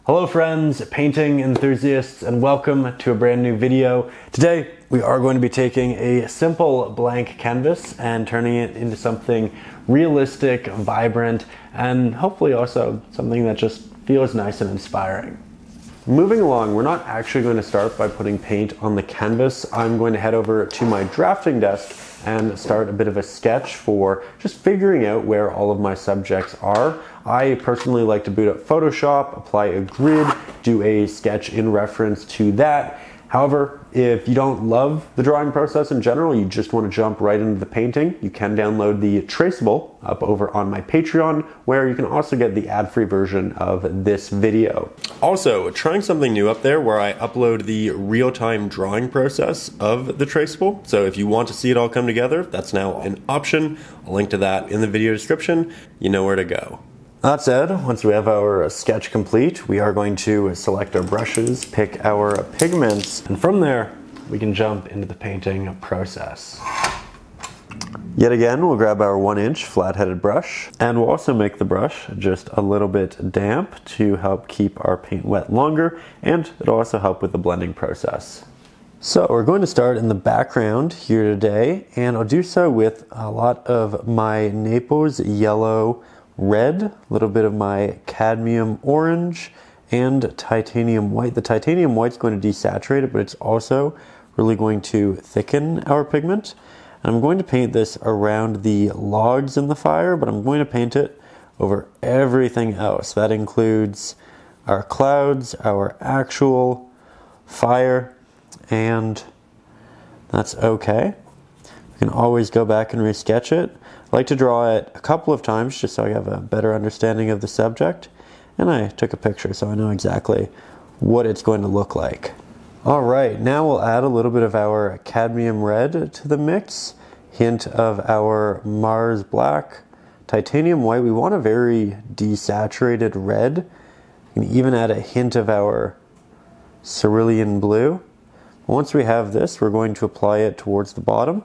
Hello friends, painting enthusiasts, and welcome to a brand new video. Today we are going to be taking a simple blank canvas and turning it into something realistic, vibrant, and hopefully also something that just feels nice and inspiring. Moving along, we're not actually going to start by putting paint on the canvas. I'm going to head over to my drafting desk and start a bit of a sketch for just figuring out where all of my subjects are. I personally like to boot up Photoshop, apply a grid, do a sketch in reference to that. However, if you don't love the drawing process in general, you just want to jump right into the painting, you can download the traceable up over on my Patreon, where you can also get the ad-free version of this video. Also, trying something new up there where I upload the real-time drawing process of the traceable. So if you want to see it all come together, that's now an option. I'll link to that in the video description. You know where to go. That said, once we have our sketch complete, we are going to select our brushes, pick our pigments, and from there, we can jump into the painting process. Yet again, we'll grab our 1-inch flat-headed brush, and we'll also make the brush just a little bit damp to help keep our paint wet longer, and it'll also help with the blending process. So we're going to start in the background here today, and I'll do so with a lot of my Naples yellow red, a little bit of my cadmium orange, and titanium white. The titanium white's going to desaturate it, but it's also really going to thicken our pigment. And I'm going to paint this around the logs in the fire, but I'm going to paint it over everything else. That includes our clouds, our actual fire, and that's okay. We can always go back and resketch it. I like to draw it a couple of times just so I have a better understanding of the subject, and I took a picture so I know exactly what it's going to look like. Alright, now we'll add a little bit of our cadmium red to the mix, hint of our Mars black, titanium white. We want a very desaturated red. You can even add a hint of our cerulean blue. Once we have this, we're going to apply it towards the bottom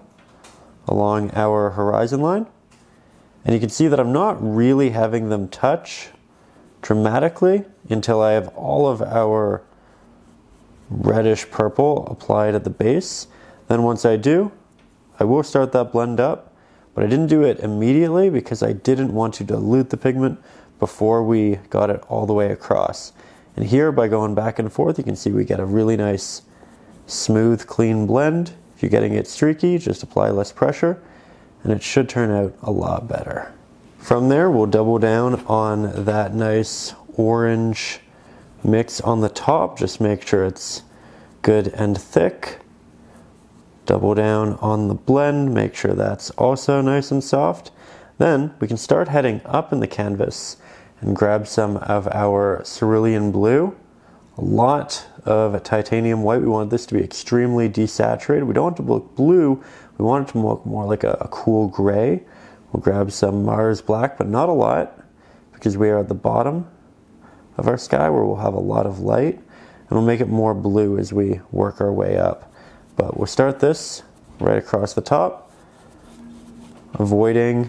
along our horizon line. And you can see that I'm not really having them touch dramatically until I have all of our reddish purple applied at the base. Then once I do, I will start that blend up, but I didn't do it immediately because I didn't want to dilute the pigment before we got it all the way across. And here, by going back and forth, you can see we get a really nice, smooth, clean blend. If you're getting it streaky, just apply less pressure, and it should turn out a lot better. From there, we'll double down on that nice orange mix on the top. Just make sure it's good and thick. Double down on the blend, make sure that's also nice and soft. Then we can start heading up in the canvas and grab some of our cerulean blue. A lot of titanium white. We want this to be extremely desaturated. We don't want it to look blue, we want it to look more like a cool gray. We'll grab some Mars black, but not a lot, because we are at the bottom of our sky where we'll have a lot of light, and we'll make it more blue as we work our way up. But we'll start this right across the top, avoiding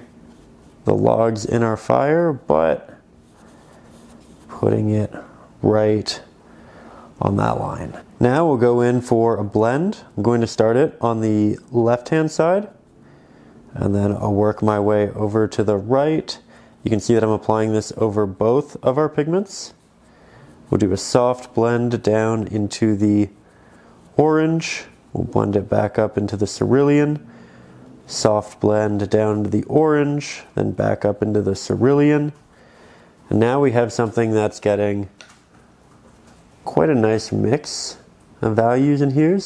the logs in our fire, but putting it right on that line. Now we'll go in for a blend. I'm going to start it on the left-hand side, and then I'll work my way over to the right. You can see that I'm applying this over both of our pigments. We'll do a soft blend down into the orange. We'll blend it back up into the cerulean. Soft blend down to the orange, then back up into the cerulean. And now we have something that's getting quite a nice mix of values in here.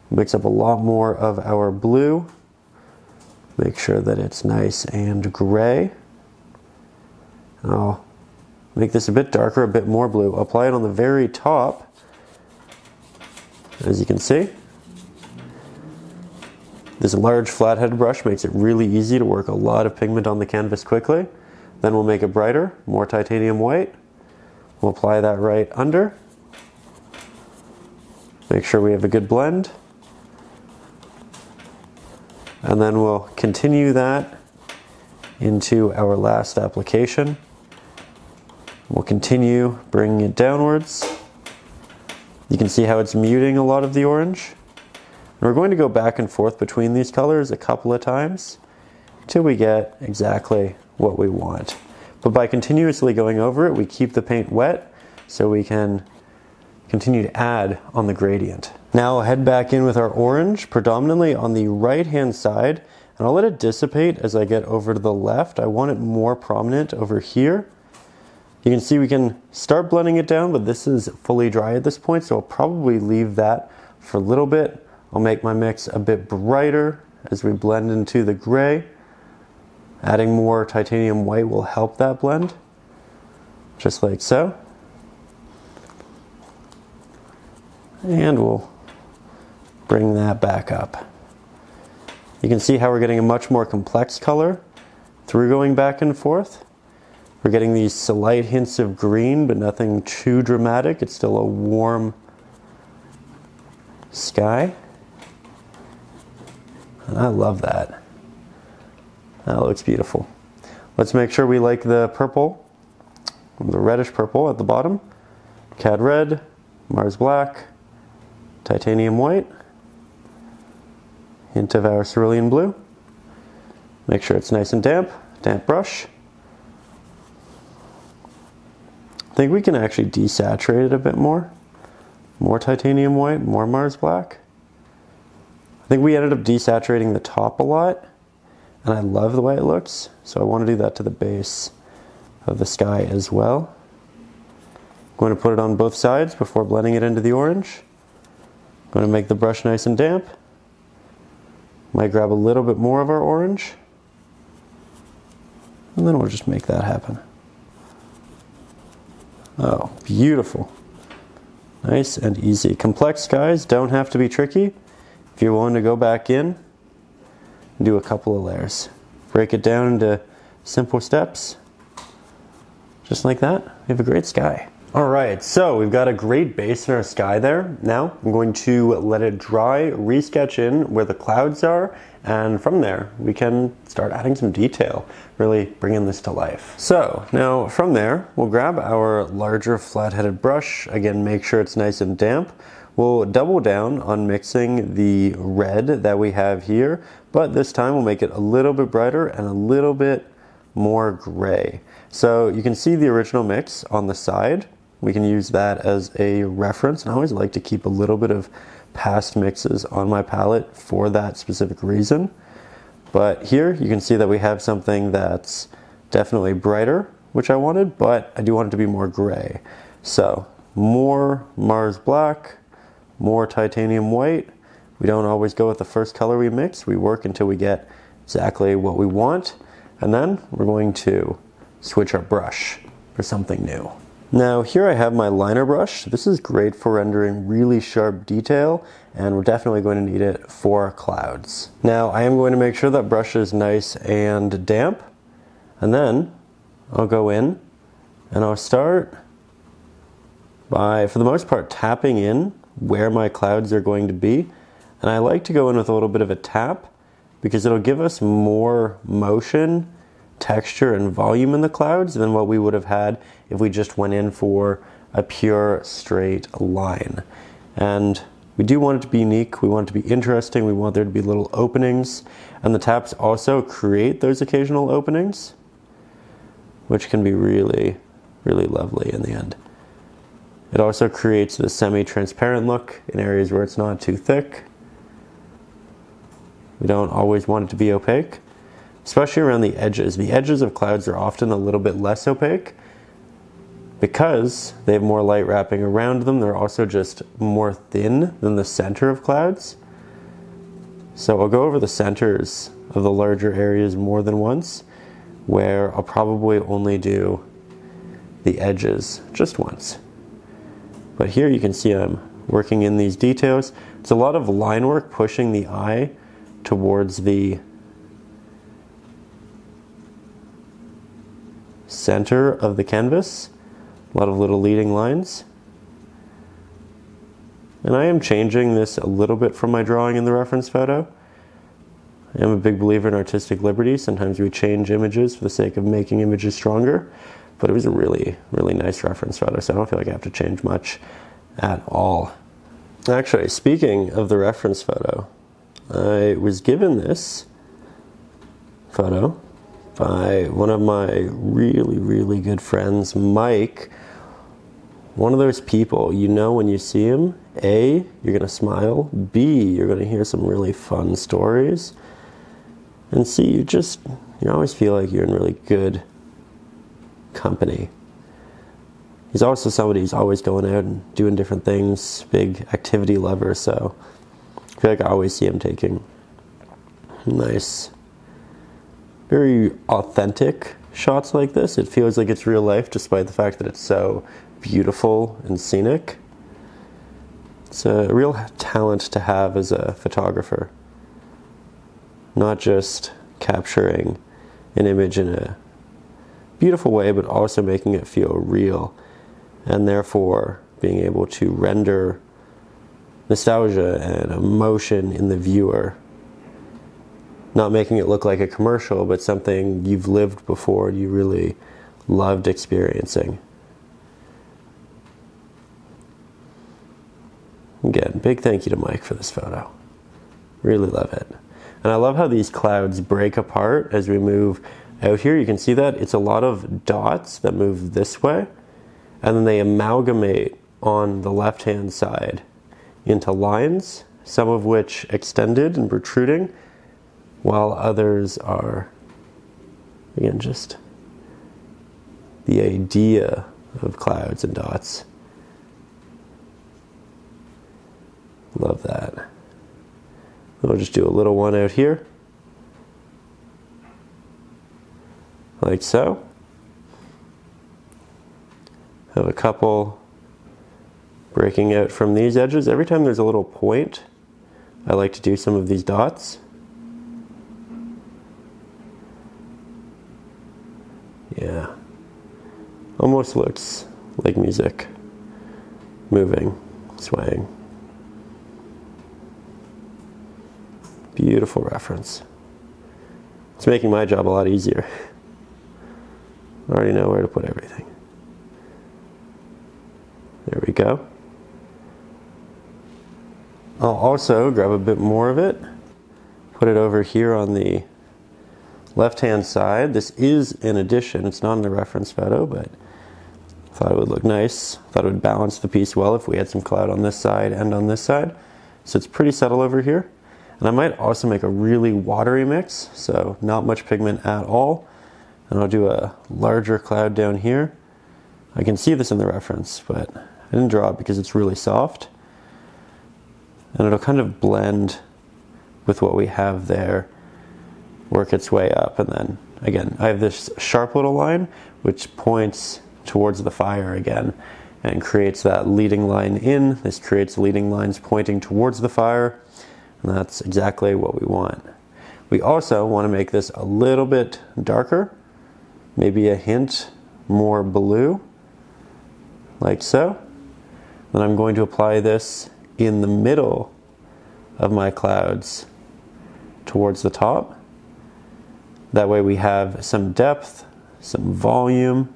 Mix up a lot more of our blue. Make sure that it's nice and gray. I'll make this a bit darker, a bit more blue. I'll apply it on the very top, as you can see. This large flathead brush makes it really easy to work a lot of pigment on the canvas quickly. Then we'll make it brighter, more titanium white. We'll apply that right under. Make sure we have a good blend. And then we'll continue that into our last application. We'll continue bringing it downwards. You can see how it's muting a lot of the orange. And we're going to go back and forth between these colors a couple of times till we get exactly what we want. But by continuously going over it, we keep the paint wet so we can continue to add on the gradient. Now I'll head back in with our orange, predominantly on the right-hand side, and I'll let it dissipate as I get over to the left. I want it more prominent over here. You can see we can start blending it down, but this is fully dry at this point, so I'll probably leave that for a little bit. I'll make my mix a bit brighter as we blend into the gray. Adding more titanium white will help that blend, just like so. And we'll bring that back up. You can see how we're getting a much more complex color through going back and forth. We're getting these slight hints of green, but nothing too dramatic. It's still a warm sky. And I love that. That looks beautiful. Let's make sure we like the purple, the reddish purple at the bottom. Cad red, Mars black, titanium white, hint of our cerulean blue. Make sure it's nice and damp brush. I think we can actually desaturate it a bit more. More titanium white, more Mars black. I think we ended up desaturating the top a lot, and I love the way it looks, so I want to do that to the base of the sky as well. I'm going to put it on both sides before blending it into the orange. I'm going to make the brush nice and damp. Might grab a little bit more of our orange, and then we'll just make that happen. Oh, beautiful. Nice and easy. Complex skies don't have to be tricky. If you're willing to go back in and do a couple of layers. Break it down into simple steps. Just like that, we have a great sky. Alright, so we've got a great base in our sky there. Now I'm going to let it dry, resketch in where the clouds are, and from there we can start adding some detail, really bringing this to life. So now from there we'll grab our larger flat-headed brush, again make sure it's nice and damp. We'll double down on mixing the red that we have here, but this time we'll make it a little bit brighter and a little bit more gray. So you can see the original mix on the side. We can use that as a reference, and I always like to keep a little bit of past mixes on my palette for that specific reason. But here you can see that we have something that's definitely brighter, which I wanted, but I do want it to be more gray. So more Mars black, more titanium white. We don't always go with the first color we mix. We work until we get exactly what we want, and then we're going to switch our brush for something new. Now here I have my liner brush. This is great for rendering really sharp detail, and we're definitely going to need it for clouds. Now I am going to make sure that brush is nice and damp, and then I'll go in and I'll start by, for the most part, tapping in where my clouds are going to be. And I like to go in with a little bit of a tap because it'll give us more motion, texture, and volume in the clouds than what we would have had if we just went in for a pure straight line. And we do want it to be unique, we want it to be interesting, we want there to be little openings, and the taps also create those occasional openings, which can be really, really lovely in the end. It also creates the semi-transparent look in areas where it's not too thick. We don't always want it to be opaque, especially around the edges. The edges of clouds are often a little bit less opaque because they have more light wrapping around them. They're also just more thin than the center of clouds. So I'll go over the centers of the larger areas more than once, where I'll probably only do the edges just once. But here you can see I'm working in these details. It's a lot of line work pushing the eye towards the center of the canvas. A lot of little leading lines. And I am changing this a little bit from my drawing in the reference photo. I am a big believer in artistic liberty. Sometimes we change images for the sake of making images stronger. but it was a really, really nice reference photo, so I don't feel like I have to change much at all. Actually, speaking of the reference photo, I was given this photo by one of my really, really good friends, Mike. One of those people, you know, when you see him, A, you're gonna smile, B, you're gonna hear some really fun stories, and C, you always feel like you're in really good company. He's also somebody who's always going out and doing different things, big activity lover, so I feel like I always see him taking nice, very authentic shots like this. It feels like it's real life despite the fact that it's so beautiful and scenic. It's a real talent to have as a photographer. Not just capturing an image in a beautiful way, but also making it feel real, and therefore being able to render nostalgia and emotion in the viewer. Not making it look like a commercial, but something you've lived before and you really loved experiencing. Again, big thank you to Mike for this photo. Really love it. And I love how these clouds break apart as we move out here. You can see that it's a lot of dots that move this way, and then they amalgamate on the left-hand side into lines, some of which extended and protruding, while others are, again, just the idea of clouds and dots. Love that. I'll just do a little one out here, like so. Have a couple breaking out from these edges. Every time there's a little point, I like to do some of these dots. Yeah, almost looks like music, moving, swaying. Beautiful reference. It's making my job a lot easier. I already know where to put everything. There we go. I'll also grab a bit more of it, put it over here on the left-hand side. This is an addition. It's not in the reference photo, but I thought it would look nice. I thought it would balance the piece well if we had some cloud on this side and on this side. So it's pretty subtle over here. And I might also make a really watery mix, so not much pigment at all. And I'll do a larger cloud down here. I can see this in the reference, but I didn't draw it because it's really soft. And it'll kind of blend with what we have there, work its way up, and then, again, I have this sharp little line which points towards the fire again and creates that leading line in. This creates leading lines pointing towards the fire. And that's exactly what we want. We also want to make this a little bit darker, maybe a hint more blue, like so. Then I'm going to apply this in the middle of my clouds towards the top. That way we have some depth, some volume.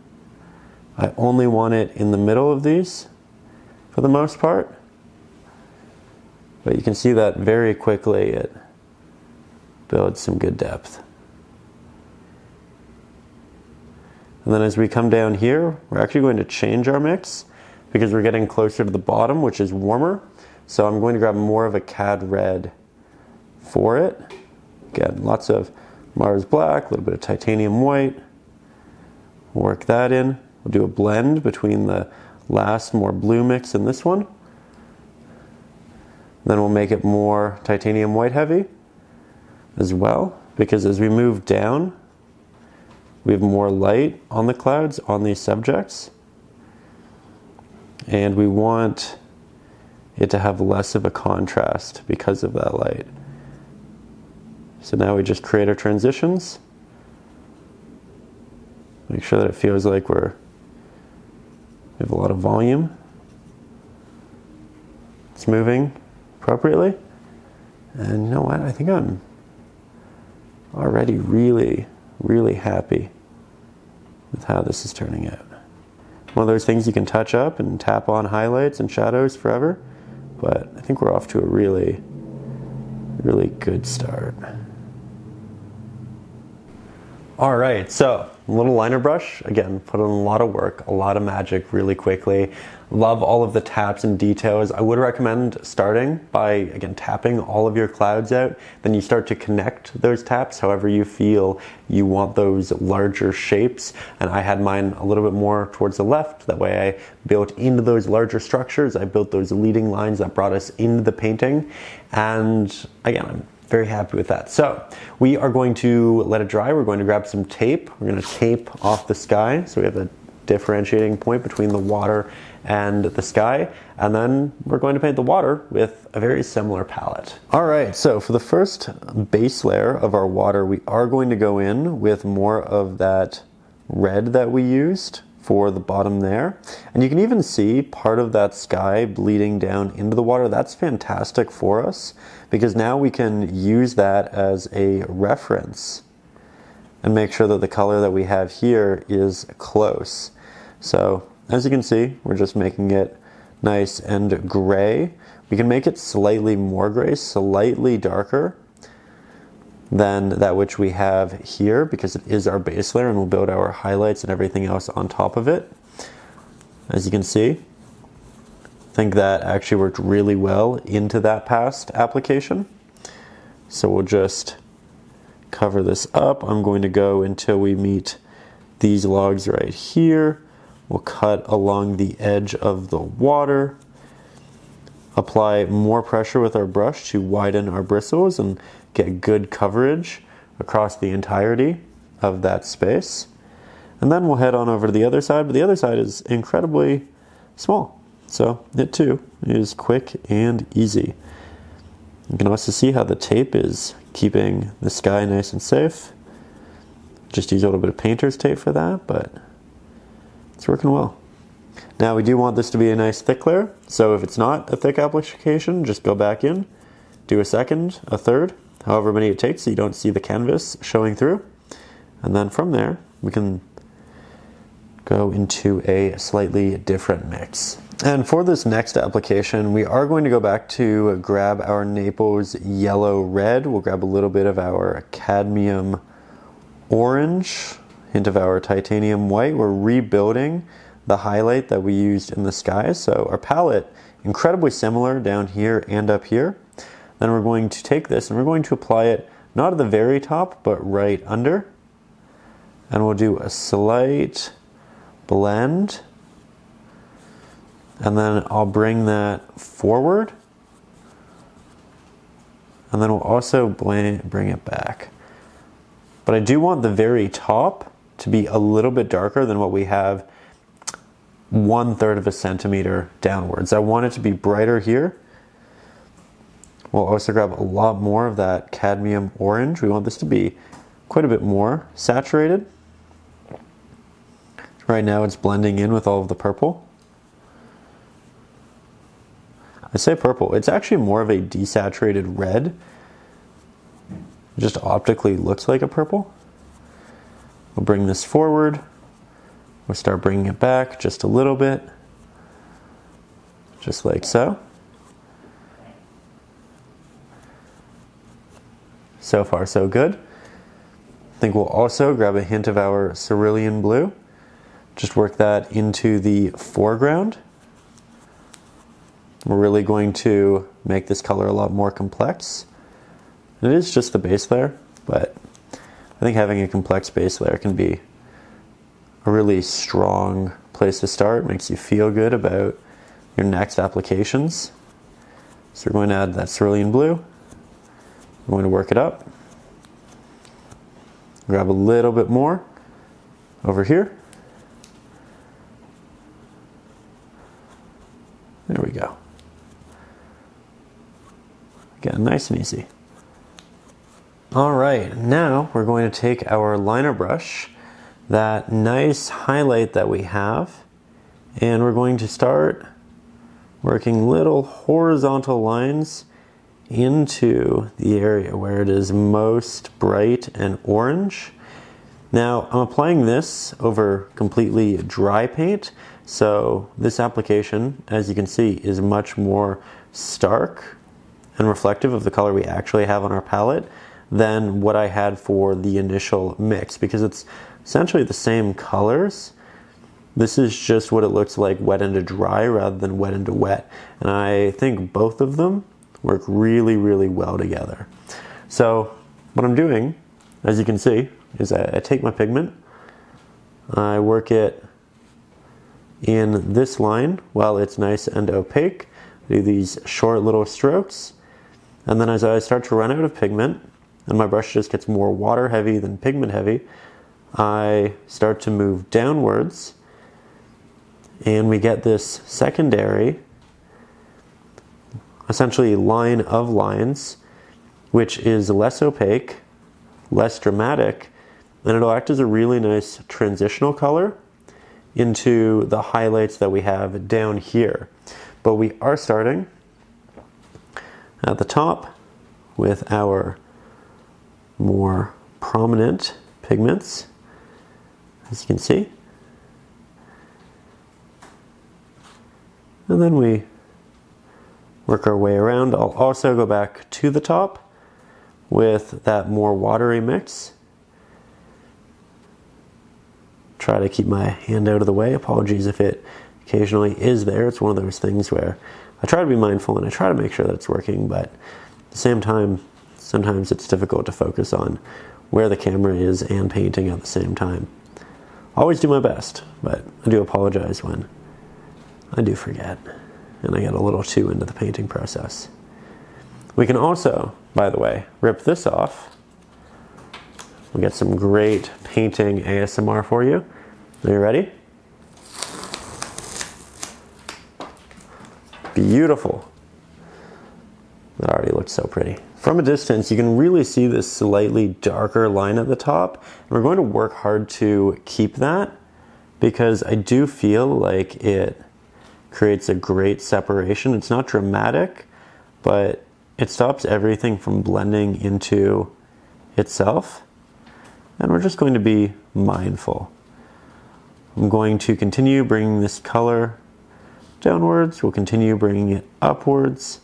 I only want it in the middle of these for the most part. But you can see that very quickly it builds some good depth. And then as we come down here, we're actually going to change our mix because we're getting closer to the bottom, which is warmer. So I'm going to grab more of a cad red for it. Again, lots of Mars black, a little bit of titanium white. Work that in. We'll do a blend between the last more blue mix and this one. Then we'll make it more titanium white heavy as well, because as we move down, we have more light on the clouds, on these subjects. And we want it to have less of a contrast because of that light. So now we just create our transitions. Make sure that it feels like we have a lot of volume. It's moving appropriately. And you know what? I think I'm already really, really happy with how this is turning out. One of those things you can touch up and tap on highlights and shadows forever, but I think we're off to a really, really good start. All right, so a little liner brush. Again, put in a lot of work, a lot of magic really quickly. Love all of the taps and details. I would recommend starting by, again, tapping all of your clouds out. Then you start to connect those taps however you feel you want those larger shapes. And I had mine a little bit more towards the left. That way I built into those larger structures. I built those leading lines that brought us into the painting. And again, I'm very happy with that. So we are going to let it dry. We're going to grab some tape. We're going to tape off the sky so we have a differentiating point between the water and the sky, and then we're going to paint the water with a very similar palette. All right, so for the first base layer of our water, we are going to go in with more of that red that we used for the bottom there. And you can even see part of that sky bleeding down into the water. That's fantastic for us because now we can use that as a reference and make sure that the color that we have here is close. So as you can see, we're just making it nice and gray. We can make it slightly more gray, slightly darker than that which we have here because it is our base layer, and we'll build our highlights and everything else on top of it. As you can see, I think that actually worked really well into that past application. So we'll just cover this up. I'm going to go until we meet these logs right here. We'll cut along the edge of the water, apply more pressure with our brush to widen our bristles and get good coverage across the entirety of that space. And then we'll head on over to the other side, but the other side is incredibly small. So it too is quick and easy. You can also see how the tape is keeping the sky nice and safe. Just use a little bit of painter's tape for that, but it's working well. Now we do want this to be a nice thick layer, so if it's not a thick application, just go back in, do a second, a third, however many it takes so you don't see the canvas showing through. And then from there, we can go into a slightly different mix. And for this next application, we are going to go back to grab our Naples yellow red. We'll grab a little bit of our cadmium orange, hint of our titanium white. We're rebuilding the highlight that we used in the sky. So our palette, incredibly similar down here and up here. Then we're going to take this and we're going to apply it not at the very top, but right under. And we'll do a slight blend. And then I'll bring that forward. And then we'll also bring it back. But I do want the very top to be a little bit darker than what we have 1/3 of a centimeter downwards. I want it to be brighter here. We'll also grab a lot more of that cadmium orange. We want this to be quite a bit more saturated. Right now it's blending in with all of the purple. I say purple, it's actually more of a desaturated red. It just optically looks like a purple. We'll bring this forward. We'll start bringing it back just a little bit. Just like so. So far, so good. I think we'll also grab a hint of our cerulean blue. Just work that into the foreground. We're really going to make this color a lot more complex. It is just the base layer, but I think having a complex base layer can be a really strong place to start. It makes you feel good about your next applications. So we're going to add that cerulean blue. We're going to work it up. Grab a little bit more over here. There we go. Again, nice and easy. All right, now we're going to take our liner brush, that nice highlight that we have, and we're going to start working little horizontal lines into the area where it is most bright and orange. Now I'm applying this over completely dry paint, so this application, as you can see, is much more stark and reflective of the color we actually have on our palette than what I had for the initial mix, because it's essentially the same colors. This is just what it looks like wet into dry rather than wet into wet. And I think both of them work really, really well together. So what I'm doing, as you can see, is I take my pigment, I work it in this line while it's nice and opaque, do these short little strokes, and then as I start to run out of pigment, and my brush just gets more water heavy than pigment heavy, I start to move downwards, and we get this secondary, essentially line of lines, which is less opaque, less dramatic, and it'll act as a really nice transitional color into the highlights that we have down here. But we are starting at the top with our more prominent pigments, as you can see. And then we work our way around. I'll also go back to the top with that more watery mix. Try to keep my hand out of the way. Apologies if it occasionally is there. It's one of those things where I try to be mindful and I try to make sure that it's working, but at the same time, sometimes it's difficult to focus on where the camera is and painting at the same time. I always do my best, but I do apologize when I do forget and I get a little too into the painting process. We can also, by the way, rip this off. We get some great painting ASMR for you. Are you ready? Beautiful. That already looks so pretty. From a distance, you can really see this slightly darker line at the top. And we're going to work hard to keep that because I do feel like it creates a great separation. It's not dramatic, but it stops everything from blending into itself. And we're just going to be mindful. I'm going to continue bringing this color downwards. We'll continue bringing it upwards.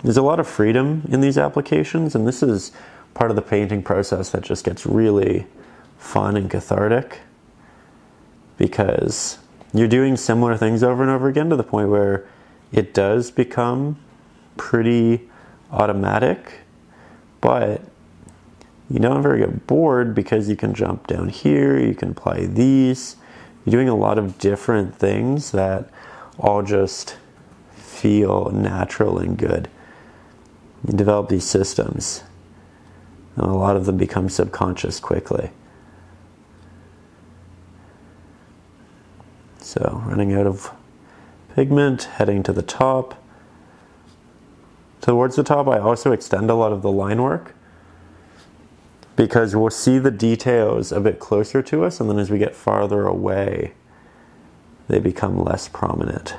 There's a lot of freedom in these applications, and this is part of the painting process that just gets really fun and cathartic because you're doing similar things over and over again to the point where it does become pretty automatic, but you don't ever get bored because you can jump down here, you can apply these. You're doing a lot of different things that all just feel natural and good. You develop these systems, and a lot of them become subconscious quickly. So, running out of pigment, heading to the top. Towards the top, I also extend a lot of the line work because we'll see the details a bit closer to us, and then as we get farther away, they become less prominent.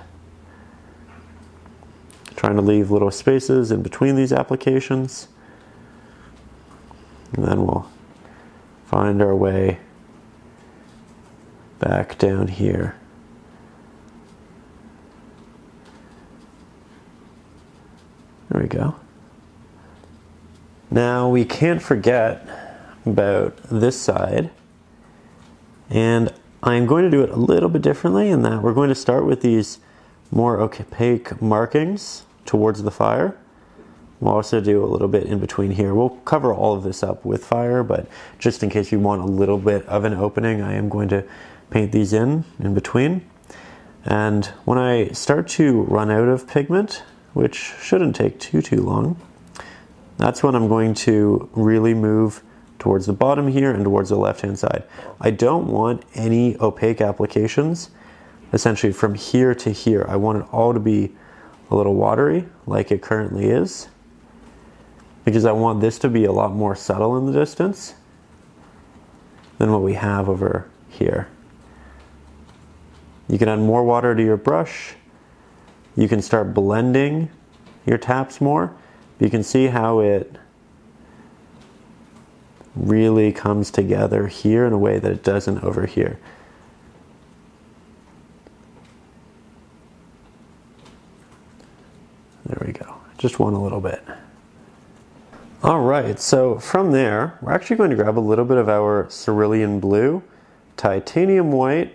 Trying to leave little spaces in between these applications, and then we'll find our way back down here. There we go. Now we can't forget about this side, and I'm going to do it a little bit differently in that we're going to start with these more opaque markings towards the fire. We'll also do a little bit in between here. We'll cover all of this up with fire, but just in case you want a little bit of an opening, I am going to paint these in between. And when I start to run out of pigment, which shouldn't take too long, that's when I'm going to really move towards the bottom here and towards the left-hand side. I don't want any opaque applications essentially from here to here. I want it all to be a little watery like it currently is, because I want this to be a lot more subtle in the distance than what we have over here. You can add more water to your brush. You can start blending your taps more. You can see how it really comes together here in a way that it doesn't over here. There we go. Just one a little bit. All right, so from there, we're actually going to grab a little bit of our cerulean blue, titanium white,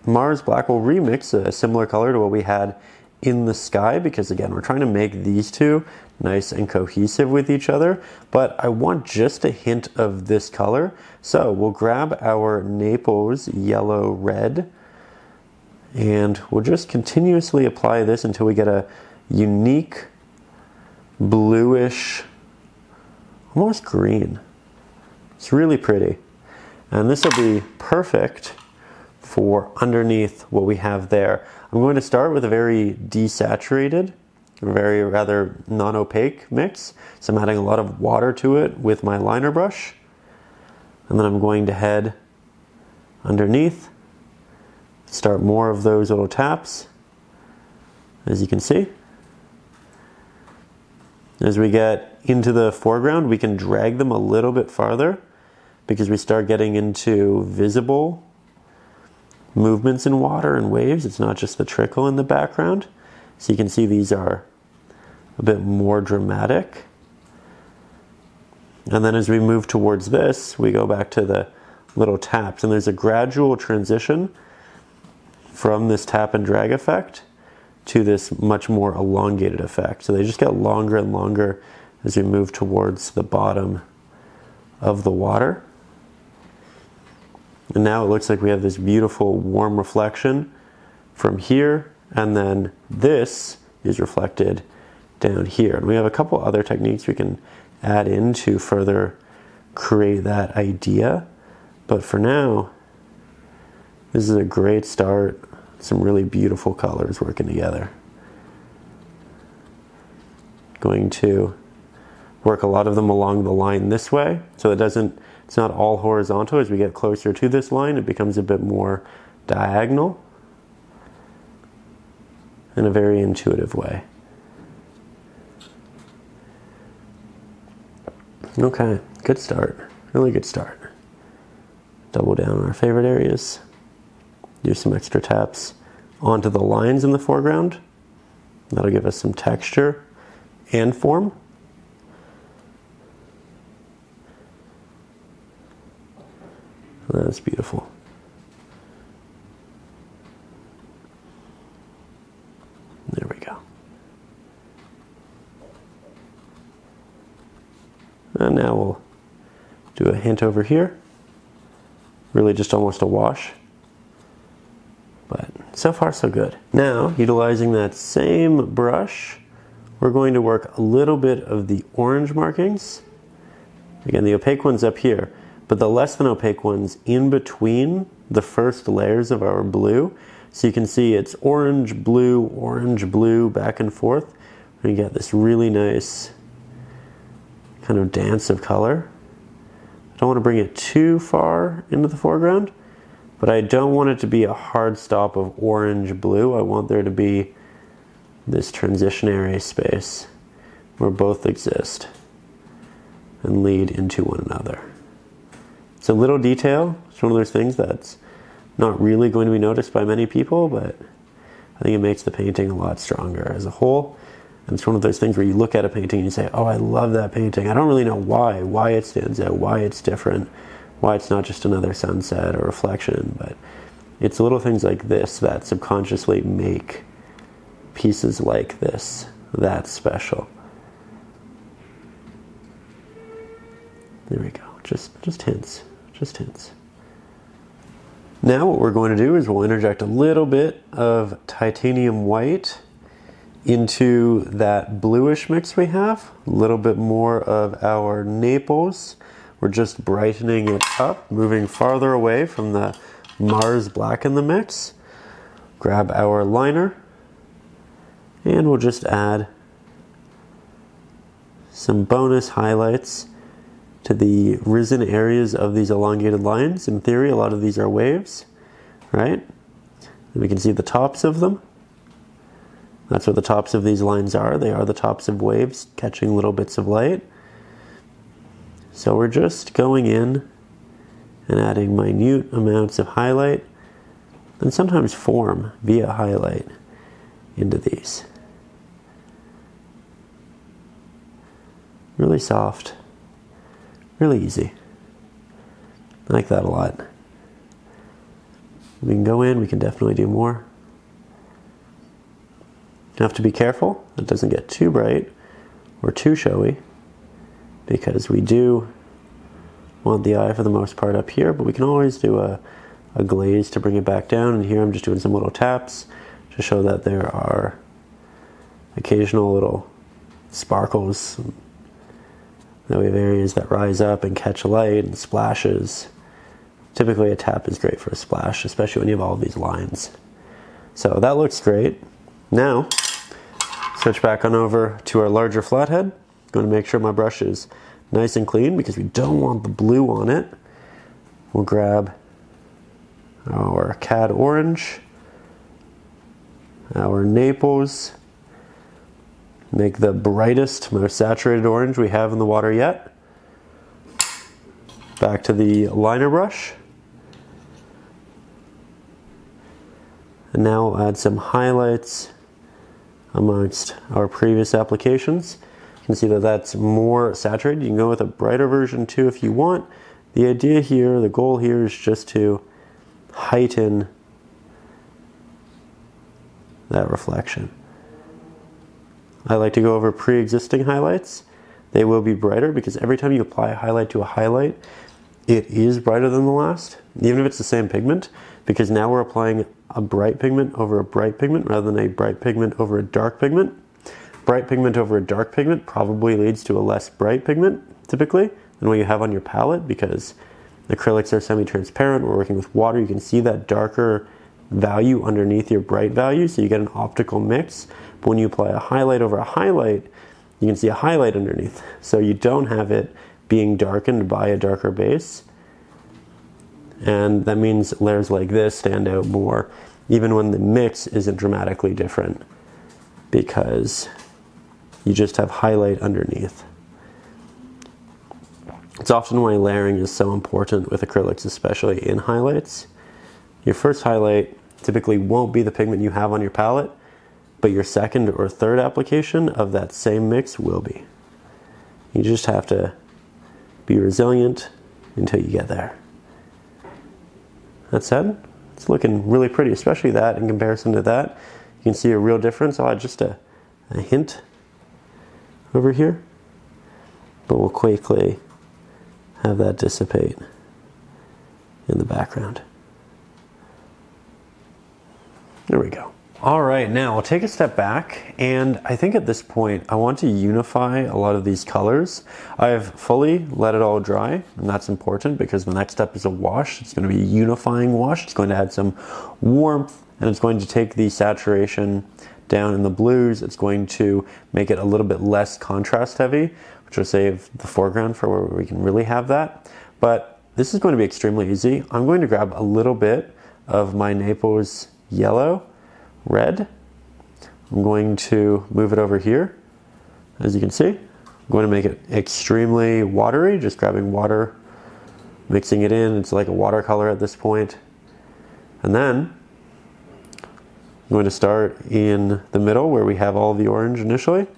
Mars black. We'll remix a similar color to what we had in the sky, because again, we're trying to make these two nice and cohesive with each other, but I want just a hint of this color. So we'll grab our Naples yellow red, and we'll just continuously apply this until we get a unique bluish, almost green. It's really pretty. And this will be perfect for underneath what we have there. I'm going to start with a very desaturated, very rather non-opaque mix. So I'm adding a lot of water to it with my liner brush. And then I'm going to head underneath, start more of those little taps, as you can see. As we get into the foreground, we can drag them a little bit farther because we start getting into visible movements in water and waves. It's not just the trickle in the background. So you can see these are a bit more dramatic. And then as we move towards this, we go back to the little taps, and there's a gradual transition from this tap and drag effect to this much more elongated effect. So they just get longer and longer as we move towards the bottom of the water. And now it looks like we have this beautiful warm reflection from here, and then this is reflected down here. And we have a couple other techniques we can add in to further create that idea. But for now, this is a great start. Some really beautiful colors working together. Going to work a lot of them along the line this way, so it's not all horizontal. As we get closer to this line, it becomes a bit more diagonal in a very intuitive way. Okay, good start. Really good start. Double down on our favorite areas. Do some extra taps onto the lines in the foreground. That'll give us some texture and form. That's beautiful. There we go. And now we'll do a hint over here. Really just almost a wash. But so far so good. Now, utilizing that same brush, we're going to work a little bit of the orange markings. Again, the opaque one's up here, but the less than opaque ones in between the first layers of our blue. So you can see it's orange, blue, back and forth. And you get this really nice kind of dance of color. I don't want to bring it too far into the foreground, but I don't want it to be a hard stop of orange-blue. I want there to be this transitionary space where both exist and lead into one another. It's a little detail. It's one of those things that's not really going to be noticed by many people, but I think it makes the painting a lot stronger as a whole. And it's one of those things where you look at a painting and you say, oh, I love that painting. I don't really know why it stands out, why it's different, why it's not just another sunset or reflection, but it's little things like this that subconsciously make pieces like this that special. There we go, just hints, just hints. Now what we're going to do is we'll interject a little bit of titanium white into that bluish mix we have, a little bit more of our Naples. We're just brightening it up, moving farther away from the Mars black in the mix. Grab our liner, and we'll just add some bonus highlights to the risen areas of these elongated lines. In theory, a lot of these are waves, right? And we can see the tops of them. That's what the tops of these lines are. They are the tops of waves catching little bits of light. So we're just going in and adding minute amounts of highlight and sometimes form via highlight into these. Really soft, really easy. I like that a lot. We can go in, we can definitely do more. You have to be careful it doesn't get too bright or too showy, because we do want the eye for the most part up here, but we can always do a glaze to bring it back down. And here I'm just doing some little taps to show that there are occasional little sparkles. That we have areas that rise up and catch light and splashes. Typically a tap is great for a splash, especially when you have all these lines. So that looks great. Now, switch back on over to our larger flathead. Going to make sure my brush is nice and clean because we don't want the blue on it. We'll grab our Cad orange, our Naples, make the brightest, most saturated orange we have in the water yet. Back to the liner brush. And now we'll add some highlights amongst our previous applications. You can see that that's more saturated. You can go with a brighter version too if you want. The idea here, the goal here is just to heighten that reflection. I like to go over pre-existing highlights. They will be brighter because every time you apply a highlight to a highlight, it is brighter than the last, even if it's the same pigment, because now we're applying a bright pigment over a bright pigment rather than a bright pigment over a dark pigment. Bright pigment over a dark pigment probably leads to a less bright pigment, typically, than what you have on your palette, because acrylics are semi-transparent. We're working with water. You can see that darker value underneath your bright value, so you get an optical mix. But when you apply a highlight over a highlight, you can see a highlight underneath. So you don't have it being darkened by a darker base. And that means layers like this stand out more, even when the mix isn't dramatically different, because you just have highlight underneath. It's often why layering is so important with acrylics, especially in highlights. Your first highlight typically won't be the pigment you have on your palette, but your second or third application of that same mix will be. You just have to be resilient until you get there. That said, it's looking really pretty, especially that in comparison to that. You can see a real difference. I'll add just a hint over here, but we'll quickly have that dissipate in the background. There we go. All right, now I'll take a step back, and I think at this point I want to unify a lot of these colors. I've fully let it all dry, and that's important because the next step is a wash. It's going to be a unifying wash. It's going to add some warmth, and it's going to take the saturation down in the blues. It's going to make it a little bit less contrast heavy, which will save the foreground for where we can really have that. But this is going to be extremely easy. I'm going to grab a little bit of my Naples yellow, red. I'm going to move it over here. As you can see, I'm going to make it extremely watery, just grabbing water, mixing it in. It's like a watercolor at this point. And then I'm going to start in the middle where we have all the orange initially.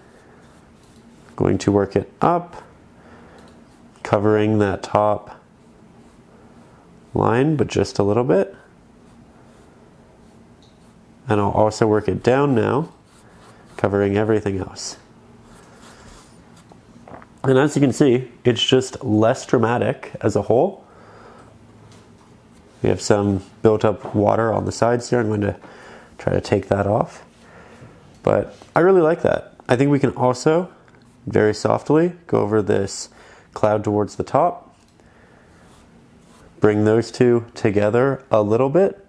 Going to work it up, covering that top line, but just a little bit. And I'll also work it down now, covering everything else. And as you can see, it's just less dramatic as a whole. We have some built up water on the sides here. I'm going to try to take that off. But I really like that. I think we can also very softly go over this cloud towards the top. Bring those two together a little bit.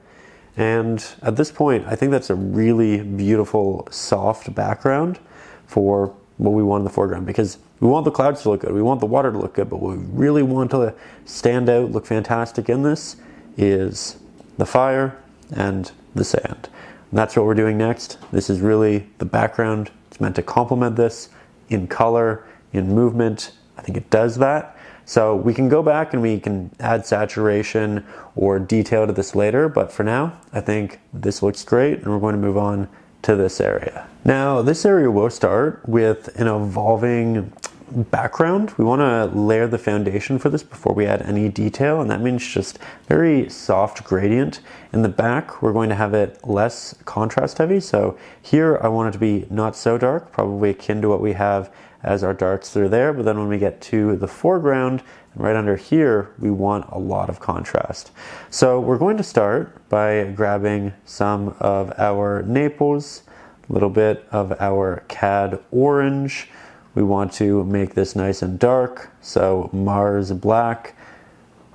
And at this point, I think that's a really beautiful, soft background for what we want in the foreground, because we want the clouds to look good, we want the water to look good, but what we really want to stand out, look fantastic in this is the fire and the sand. And that's what we're doing next. This is really the background. It's meant to complement this in color, in movement. I think it does that. So we can go back and we can add saturation or detail to this later, but for now, I think this looks great and we're going to move on to this area. Now, this area will start with an evolving background. We want to layer the foundation for this before we add any detail, and that means just very soft gradient. In the back, we're going to have it less contrast heavy, so here I want it to be not so dark, probably akin to what we have as our darks through there, but then when we get to the foreground, right under here, we want a lot of contrast. So we're going to start by grabbing some of our Naples, a little bit of our Cad orange. We want to make this nice and dark, so Mars black.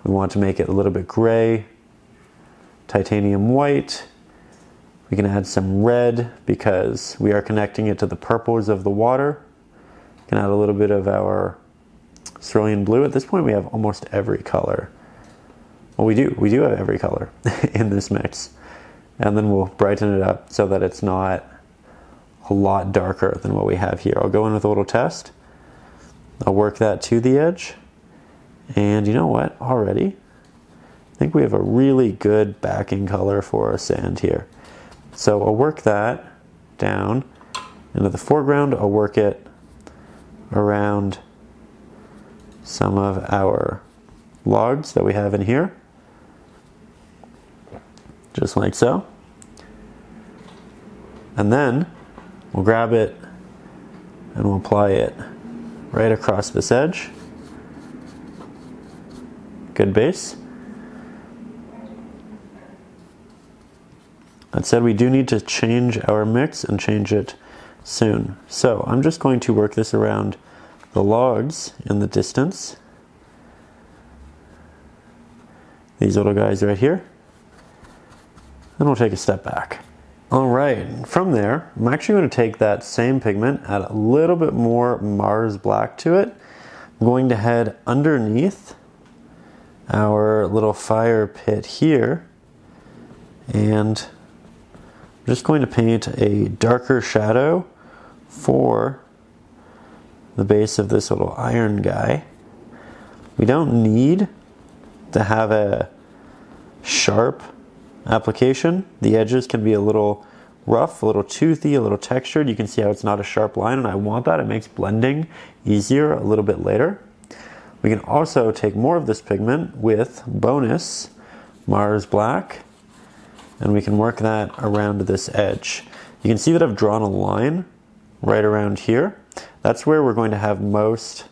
We want to make it a little bit gray, titanium white. We can add some red because we are connecting it to the purples of the water. We can add a little bit of our cerulean blue. At this point we have almost every color. Well, we do have every color in this mix. And then we'll brighten it up so that it's not a lot darker than what we have here. I'll go in with a little test. I'll work that to the edge. And you know what? Already, I think we have a really good backing color for our sand here. So I'll work that down into the foreground. I'll work it around some of our logs that we have in here. Just like so. And then we'll grab it and we'll apply it right across this edge. Good base. That said, we do need to change our mix and change it soon. So I'm just going to work this around the logs in the distance. These little guys right here. And we'll take a step back. All right, from there, I'm actually going to take that same pigment, add a little bit more Mars black to it. I'm going to head underneath our little fire pit here, and I'm just going to paint a darker shadow for the base of this little iron guy. We don't need to have a sharp application. The edges can be a little rough, a little toothy, a little textured. You can see how it's not a sharp line, and I want that. It makes blending easier a little bit later. We can also take more of this pigment with bonus Mars black, and we can work that around this edge. You can see that I've drawn a line right around here. That's where we're going to have most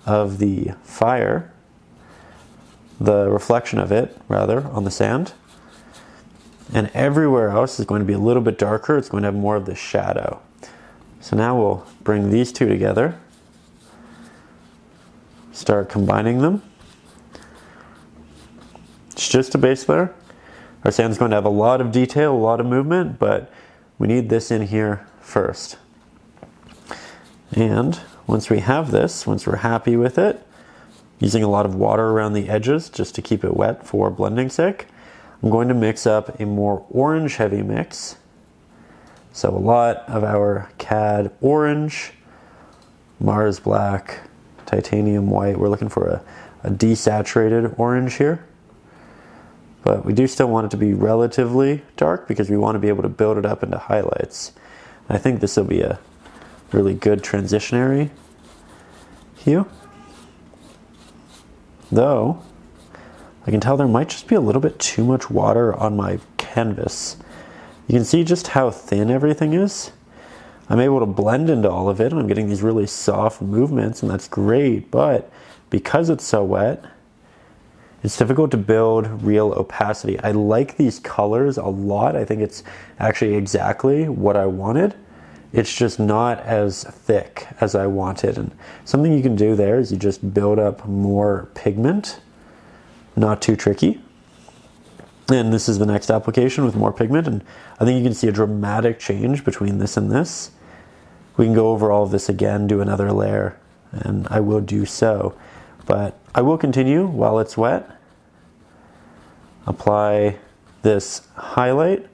of the fire, the reflection of it, rather, on the sand. And everywhere else is going to be a little bit darker. It's going to have more of the shadow. So now we'll bring these two together, start combining them. It's just a base layer. Our sand's going to have a lot of detail, a lot of movement, but we need this in here first. And once we have this, once we're happy with it, using a lot of water around the edges just to keep it wet for blending's sake, I'm going to mix up a more orange heavy mix. So a lot of our Cad orange, Mars black, titanium white. We're looking for a desaturated orange here. But we do still want it to be relatively dark because we want to be able to build it up into highlights. And I think this will be a really good transitionary hue. Though, I can tell there might just be a little bit too much water on my canvas. You can see just how thin everything is. I'm able to blend into all of it, and I'm getting these really soft movements, and that's great, but because it's so wet, it's difficult to build real opacity. I like these colors a lot. I think it's actually exactly what I wanted. It's just not as thick as I wanted. And something you can do there is you just build up more pigment. Not too tricky. And this is the next application with more pigment, and I think you can see a dramatic change between this and this. We can go over all of this again, do another layer, and I will do so. But I will continue while it's wet. Apply this highlight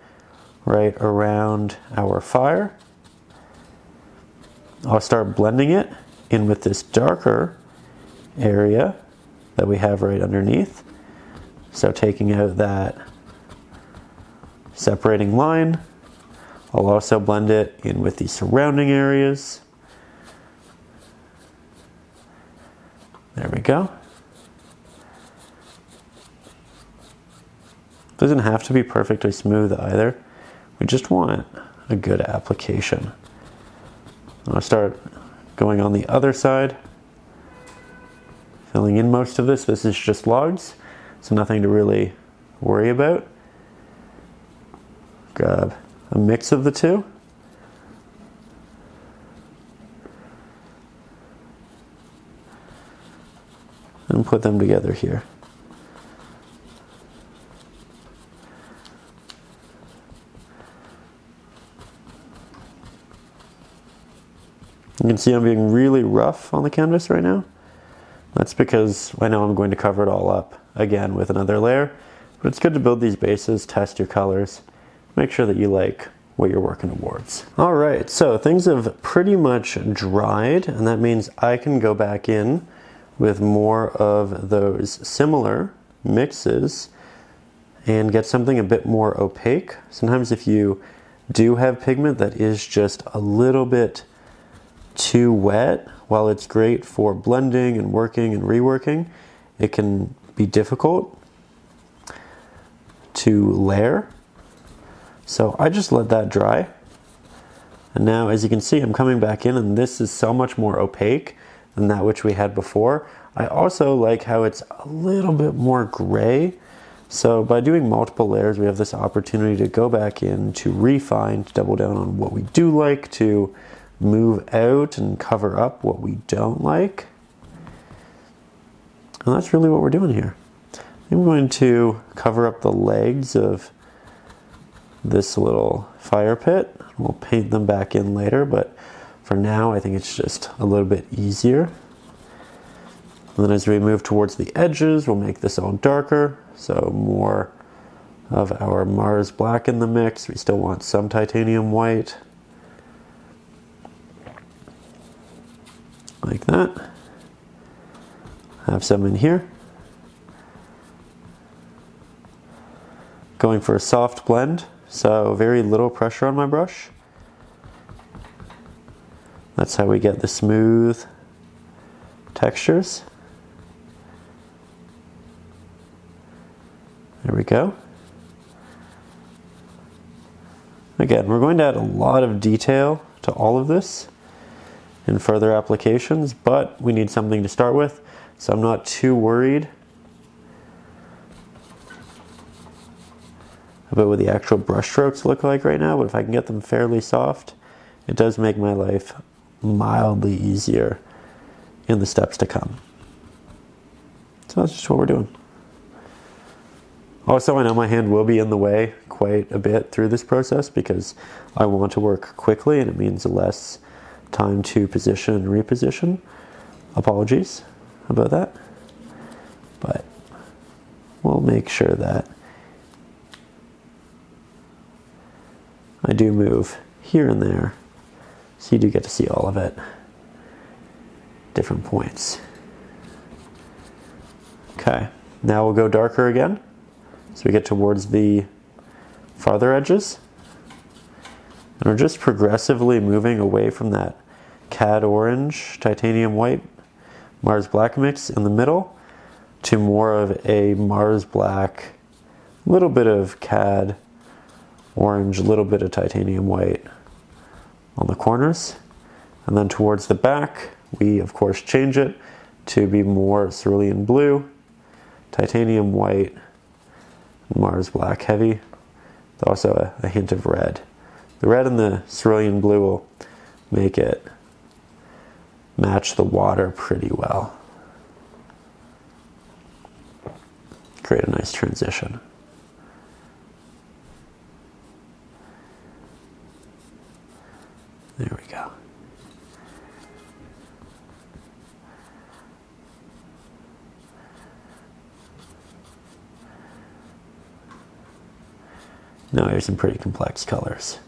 right around our fire. I'll start blending it in with this darker area that we have right underneath. So taking out that separating line, I'll also blend it in with the surrounding areas. There we go. Doesn't have to be perfectly smooth either. We just want a good application. I'll start going on the other side, filling in most of this. This is just logs, so nothing to really worry about. Grab a mix of the two. And put them together here. You can see I'm being really rough on the canvas right now. That's because I know I'm going to cover it all up again with another layer, but it's good to build these bases, test your colors, make sure that you like what you're working towards. All right, so things have pretty much dried, and that means I can go back in with more of those similar mixes and get something a bit more opaque. Sometimes if you do have pigment that is just a little bit too wet, while it's great for blending and working and reworking, it can be difficult to layer. So I just let that dry. And now, as you can see, I'm coming back in, and this is so much more opaque than that which we had before. I also like how it's a little bit more gray. So by doing multiple layers, we have this opportunity to go back in, to refine, to double down on what we do like, to move out and cover up what we don't like. And that's really what we're doing here. I'm going to cover up the legs of this little fire pit. We'll paint them back in later, but for now I think it's just a little bit easier. And then as we move towards the edges, we'll make this all darker, so more of our Mars black in the mix. We still want some titanium white. Like that. Have some in here. Going for a soft blend, so very little pressure on my brush. That's how we get the smooth textures. There we go. Again, we're going to add a lot of detail to all of this in further applications, but we need something to start with, so I'm not too worried about what the actual brush strokes look like right now, but if I can get them fairly soft, it does make my life mildly easier in the steps to come. So that's just what we're doing. Also, I know my hand will be in the way quite a bit through this process because I want to work quickly, and it means less time to position and reposition. Apologies about that, but we'll make sure that I do move here and there, so you do get to see all of it, different points. Okay, now we'll go darker again. So we get towards the farther edges. And we're just progressively moving away from that cad orange, titanium white, Mars black mix in the middle to more of a Mars black, little bit of cad orange, a little bit of titanium white on the corners. And then towards the back, we of course change it to be more cerulean blue, titanium white, Mars black heavy, also a hint of red. The red and the cerulean blue will make it match the water pretty well. Create a nice transition. There we go. Now here's some pretty complex colors.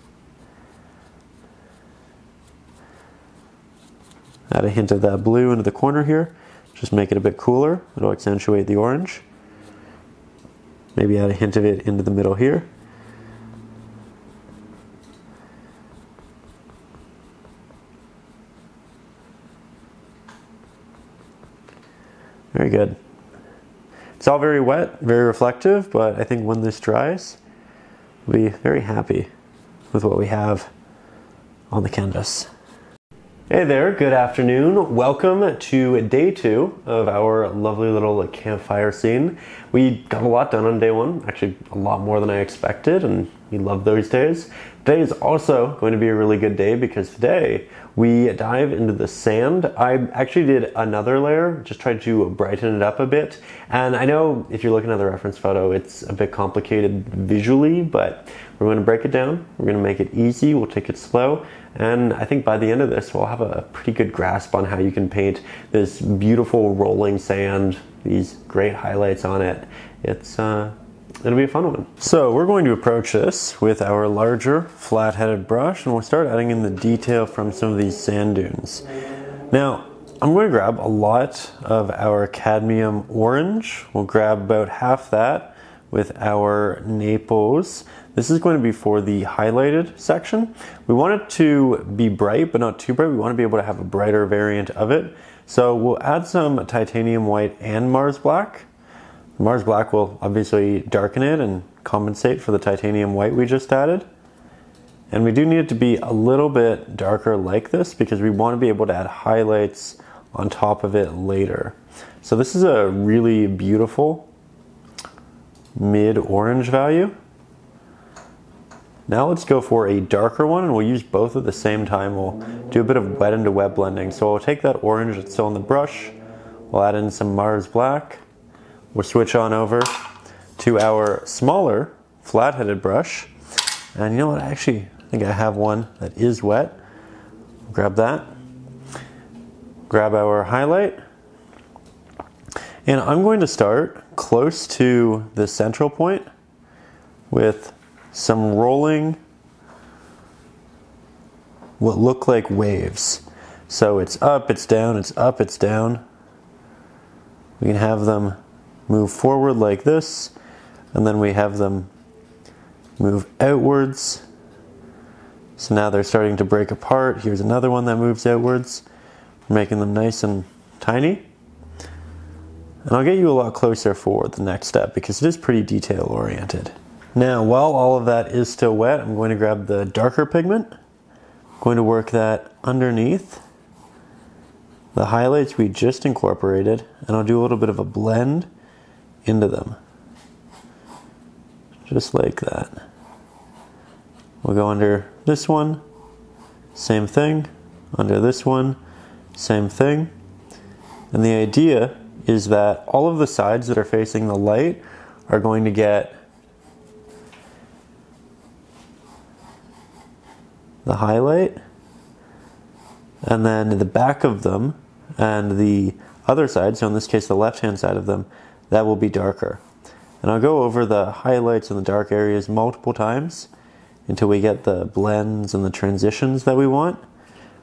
Add a hint of that blue into the corner here, just make it a bit cooler. It'll accentuate the orange. Maybe add a hint of it into the middle here. Very good. It's all very wet, very reflective, but I think when this dries, we'll be very happy with what we have on the canvas. Hey there, good afternoon. Welcome to day 2 of our lovely little campfire scene. We got a lot done on day 1, actually a lot more than I expected, and we love those days. Today is also going to be a really good day because today we dive into the sand. I actually did another layer, just tried to brighten it up a bit. And I know if you're looking at the reference photo, it's a bit complicated visually, but we're going to break it down. We're going to make it easy. We'll take it slow. And I think by the end of this, we'll have a pretty good grasp on how you can paint this beautiful rolling sand, these great highlights on it. It'll be a fun one. So we're going to approach this with our larger flat-headed brush, and we'll start adding in the detail from some of these sand dunes. Now, I'm going to grab a lot of our cadmium orange. We'll grab about half that with our Naples. This is going to be for the highlighted section. We want it to be bright, but not too bright. We want to be able to have a brighter variant of it. So we'll add some titanium white and Mars black. Mars black will obviously darken it and compensate for the titanium white we just added. And we do need it to be a little bit darker like this because we want to be able to add highlights on top of it later. So this is a really beautiful mid-orange value. Now let's go for a darker one, and we'll use both at the same time. We'll do a bit of wet into wet blending. So we'll take that orange that's still in the brush, we'll add in some Mars black. We'll switch on over to our smaller flat-headed brush. And you know what, I think I have one that is wet. Grab that. Grab our highlight. And I'm going to start close to the central point with some rolling, what look like waves. So it's up, it's down, it's up, it's down. We can have them move forward like this, and then we have them move outwards. So now they're starting to break apart. Here's another one that moves outwards. We're making them nice and tiny. And I'll get you a lot closer for the next step because it is pretty detail oriented. Now, while all of that is still wet, I'm going to grab the darker pigment. I'm going to work that underneath the highlights we just incorporated, and I'll do a little bit of a blend into them. Just like that. We'll go under this one, same thing. Under this one, same thing. And the idea is that all of the sides that are facing the light are going to get the highlight, and then the back of them and the other side, so in this case the left-hand side of them, that will be darker. And I'll go over the highlights in the dark areas multiple times until we get the blends and the transitions that we want.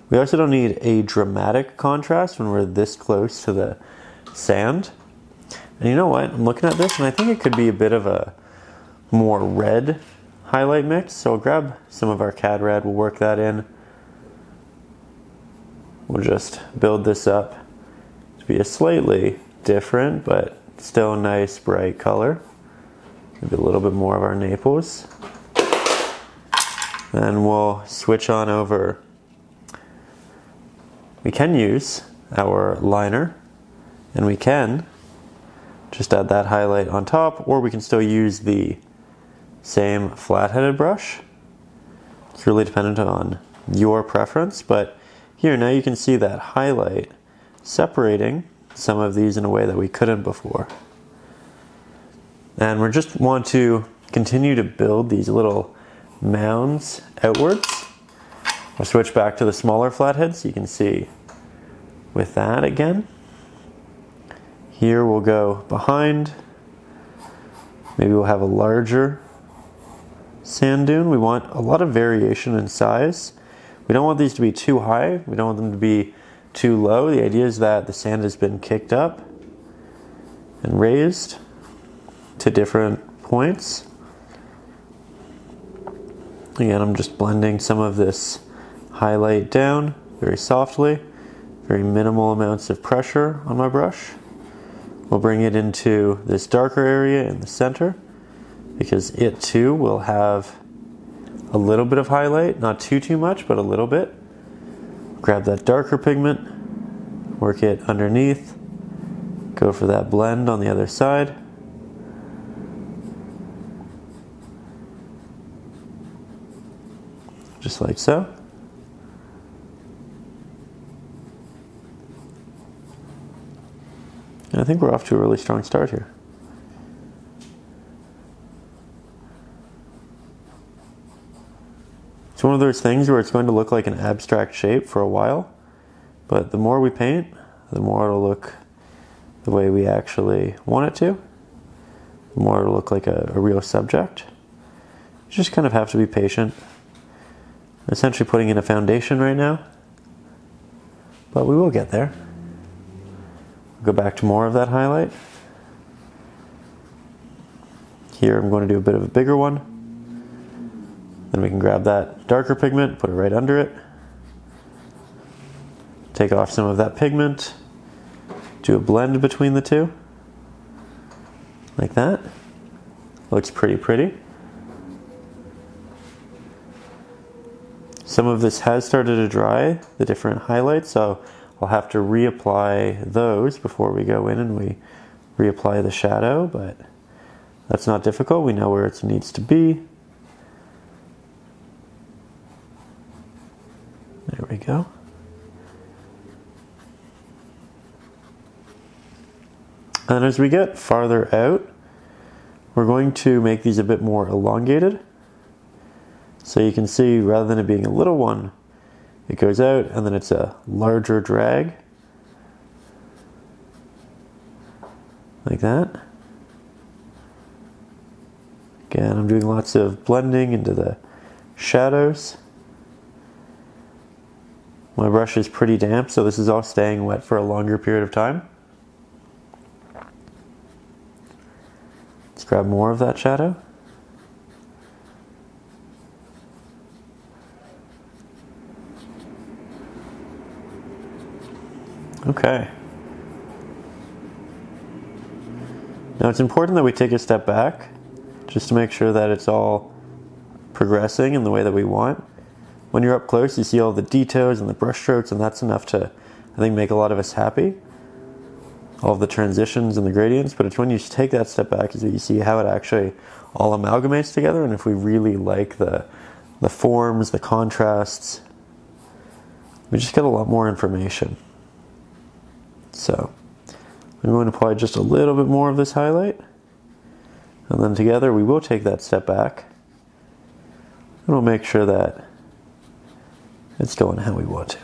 We also don't need a dramatic contrast when we're this close to the sand. And you know what? I'm looking at this and I think it could be a bit of a more red highlight mix. So I'll grab some of our Cad Red, we'll work that in. We'll just build this up to be a slightly different but still nice bright color. Maybe a little bit more of our Naples. Then we'll switch on over. We can use our liner, and we can just add that highlight on top, or we can still use the same flat-headed brush. It's really dependent on your preference, but here now you can see that highlight separating some of these in a way that we couldn't before. And we just want to continue to build these little mounds outwards. I'll switch back to the smaller flatheads so you can see with that again. Here we'll go behind. Maybe we'll have a larger sand dune. We want a lot of variation in size. We don't want these to be too high. We don't want them to be too low. The idea is that the sand has been kicked up and raised to different points. Again, I'm just blending some of this highlight down very softly, very minimal amounts of pressure on my brush. We'll bring it into this darker area in the center because it too will have a little bit of highlight, not too much, but a little bit. Grab that darker pigment, work it underneath, go for that blend on the other side. Just like so. And I think we're off to a really strong start here. It's one of those things where it's going to look like an abstract shape for a while, but the more we paint, the more it'll look the way we actually want it to, the more it'll look like a real subject. You just kind of have to be patient. I'm essentially putting in a foundation right now, but we will get there. Go back to more of that highlight. Here I'm going to do a bit of a bigger one. Then we can grab that darker pigment, put it right under it. Take off some of that pigment. Do a blend between the two. Like that. Looks pretty. Some of this has started to dry, the different highlights, so I'll have to reapply those before we go in and we reapply the shadow, but that's not difficult. We know where it needs to be. There we go. And as we get farther out, we're going to make these a bit more elongated. So you can see, rather than it being a little one, it goes out and then it's a larger drag. Like that. Again, I'm doing lots of blending into the shadows. My brush is pretty damp, so this is all staying wet for a longer period of time. Let's grab more of that shadow. Okay. Now it's important that we take a step back just to make sure that it's all progressing in the way that we want. When you're up close, you see all the details and the brush strokes, and that's enough to, I think, make a lot of us happy. All of the transitions and the gradients, but it's when you take that step back is that you see how it actually all amalgamates together, and if we really like the forms, the contrasts, we just get a lot more information. So I'm going to apply just a little bit more of this highlight, and then together we will take that step back and we'll make sure that it's going how we want to.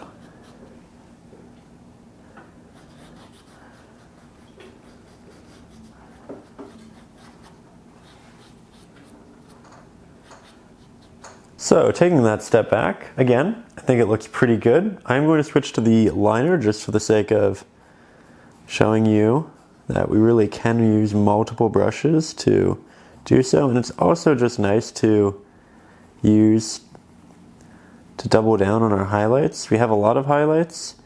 So taking that step back, again, I think it looks pretty good. I'm going to switch to the liner just for the sake of showing you that we really can use multiple brushes to do so, and it's also just nice to use to double down on our highlights. We have a lot of highlights,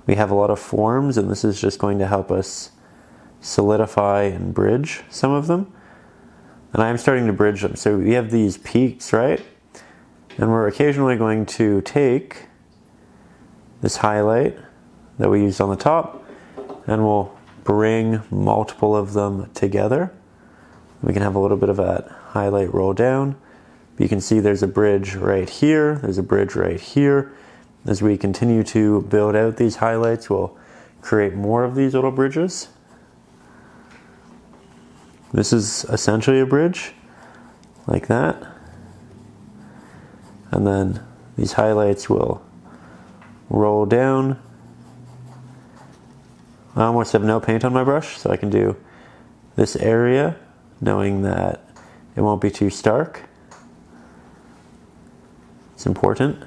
we have a lot of forms, and this is just going to help us solidify and bridge some of them. And I'm starting to bridge them. So we have these peaks, right? And we're occasionally going to take this highlight that we used on the top, and we'll bring multiple of them together. We can have a little bit of that highlight roll down. But you can see there's a bridge right here, there's a bridge right here. As we continue to build out these highlights, we'll create more of these little bridges. This is essentially a bridge, like that. And then these highlights will roll down. I almost have no paint on my brush, so I can do this area knowing that it won't be too stark. It's important.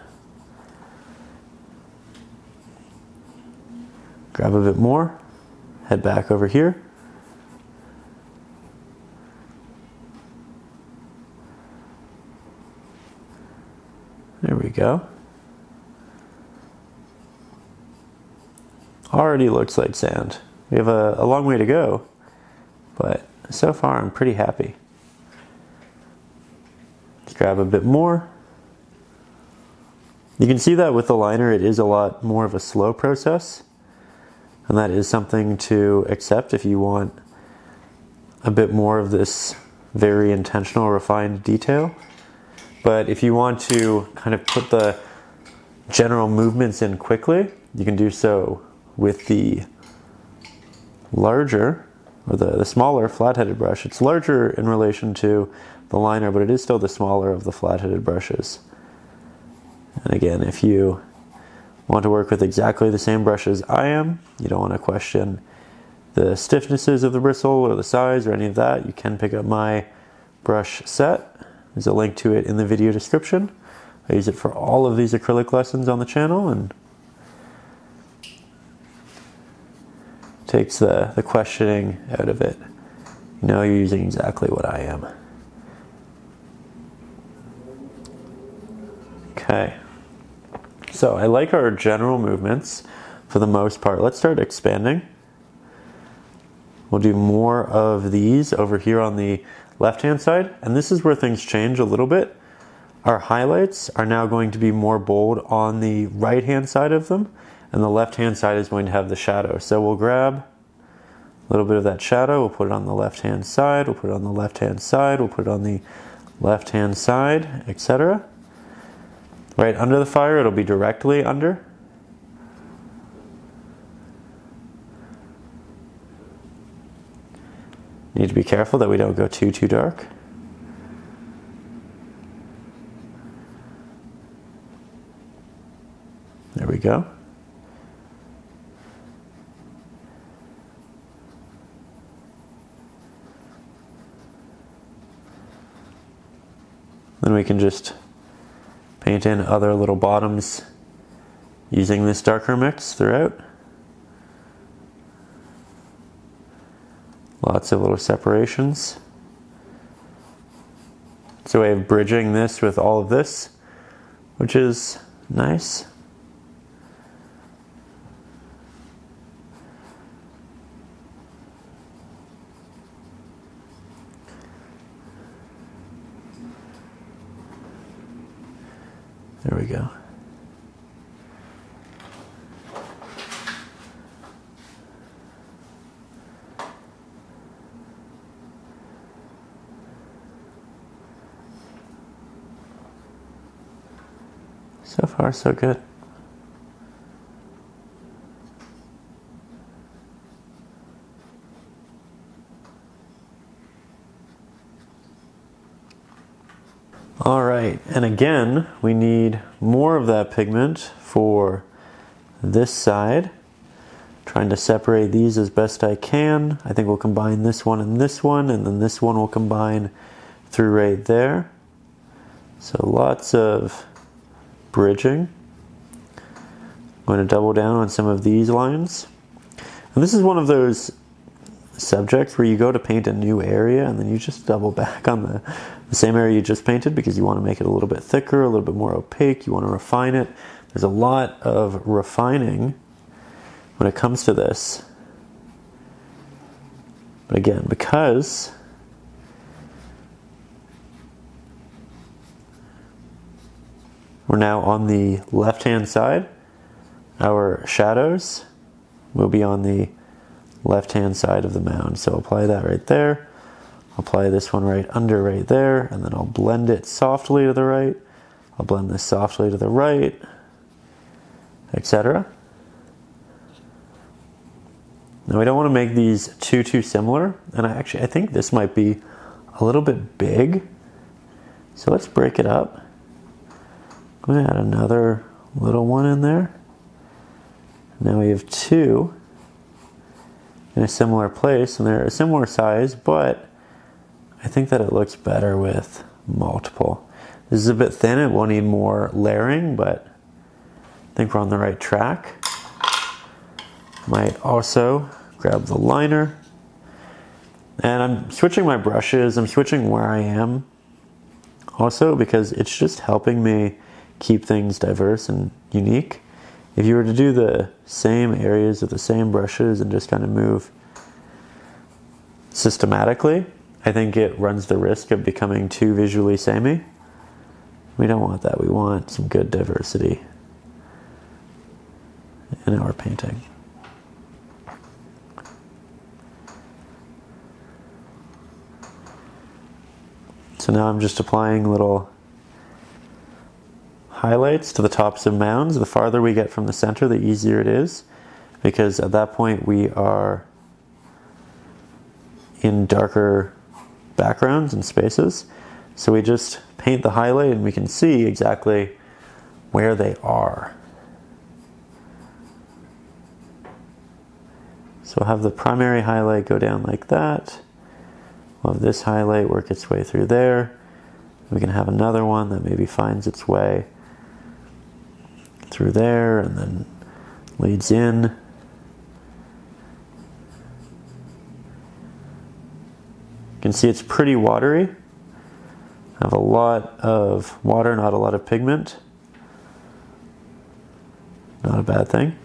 Grab a bit more, head back over here. There we go. Already looks like sand. We have a long way to go, but so far I'm pretty happy. Let's grab a bit more. You can see that with the liner it is a lot more of a slow process, and that is something to accept if you want a bit more of this very intentional, refined detail. But if you want to kind of put the general movements in quickly, you can do so with the larger, or the smaller flat-headed brush. It's larger in relation to the liner, but it is still the smaller of the flat-headed brushes. And again, if you want to work with exactly the same brush as I am, you don't want to question the stiffnesses of the bristle or the size or any of that, you can pick up my brush set. There's a link to it in the video description. I use it for all of these acrylic lessons on the channel, and takes the questioning out of it. You know you're using exactly what I am. Okay, so I like our general movements for the most part. Let's start expanding. We'll do more of these over here on the left-hand side, and this is where things change a little bit. Our highlights are now going to be more bold on the right-hand side of them, and the left-hand side is going to have the shadow. So we'll grab a little bit of that shadow, we'll put it on the left-hand side, we'll put it on the left-hand side, we'll put it on the left-hand side, etc. Right under the fire, it'll be directly under. Need to be careful that we don't go too dark. There we go. Then we can just paint in other little bottoms using this darker mix throughout. Lots of little separations. It's a way of bridging this with all of this, which is nice. There we go. So far, so good. All right, and again, we need more of that pigment for this side. Trying to separate these as best I can. I think we'll combine this one, and then this one will combine through right there. So lots of bridging. I'm going to double down on some of these lines. And this is one of those subjects where you go to paint a new area and then you just double back on the same area you just painted because you want to make it a little bit thicker, a little bit more opaque, you want to refine it. There's a lot of refining when it comes to this. But again, because we're now on the left-hand side, our shadows will be on the left-hand side of the mound. So apply that right there. Apply this one right under right there, and then I'll blend it softly to the right. I'll blend this softly to the right, etc. Now we don't want to make these too similar, and I think this might be a little bit big. So let's break it up. I'm going to add another little one in there. Now we have two in a similar place, and they're a similar size, but I think that it looks better with multiple. This is a bit thin, it will need more layering, but I think we're on the right track. Might also grab the liner. And I'm switching my brushes, I'm switching where I am also because it's just helping me keep things diverse and unique. If you were to do the same areas with the same brushes and just kind of move systematically, I think it runs the risk of becoming too visually samey. We don't want that. We want some good diversity in our painting. So now I'm just applying little highlights to the tops of mounds. The farther we get from the center, the easier it is, because at that point we are in darker backgrounds and spaces. So we just paint the highlight and we can see exactly where they are. So we'll have the primary highlight go down like that. We'll have this highlight work its way through there. We can have another one that maybe finds its way through there and then leads in. You can see it's pretty watery. I have a lot of water, not a lot of pigment. Not a bad thing.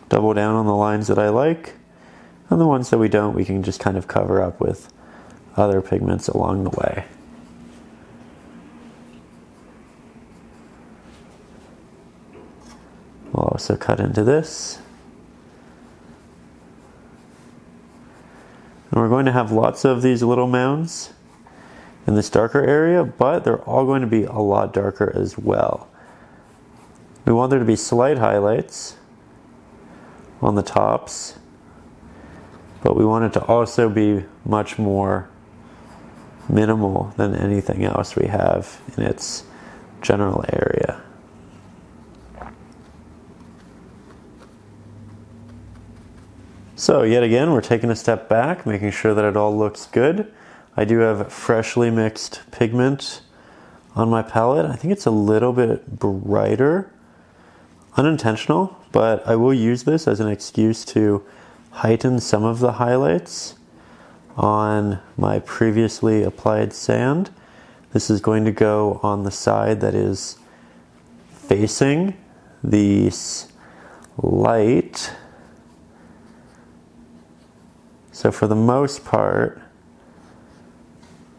Double down on the lines that I like, and the ones that we don't, we can just kind of cover up with other pigments along the way. We'll also cut into this. And we're going to have lots of these little mounds in this darker area, but they're all going to be a lot darker as well. We want there to be slight highlights on the tops, but we want it to also be much more minimal than anything else we have in its general area. So yet again, we're taking a step back, making sure that it all looks good. I do have freshly mixed pigment on my palette. I think it's a little bit brighter, unintentional, but I will use this as an excuse to heighten some of the highlights on my previously applied sand. This is going to go on the side that is facing the light. So for the most part,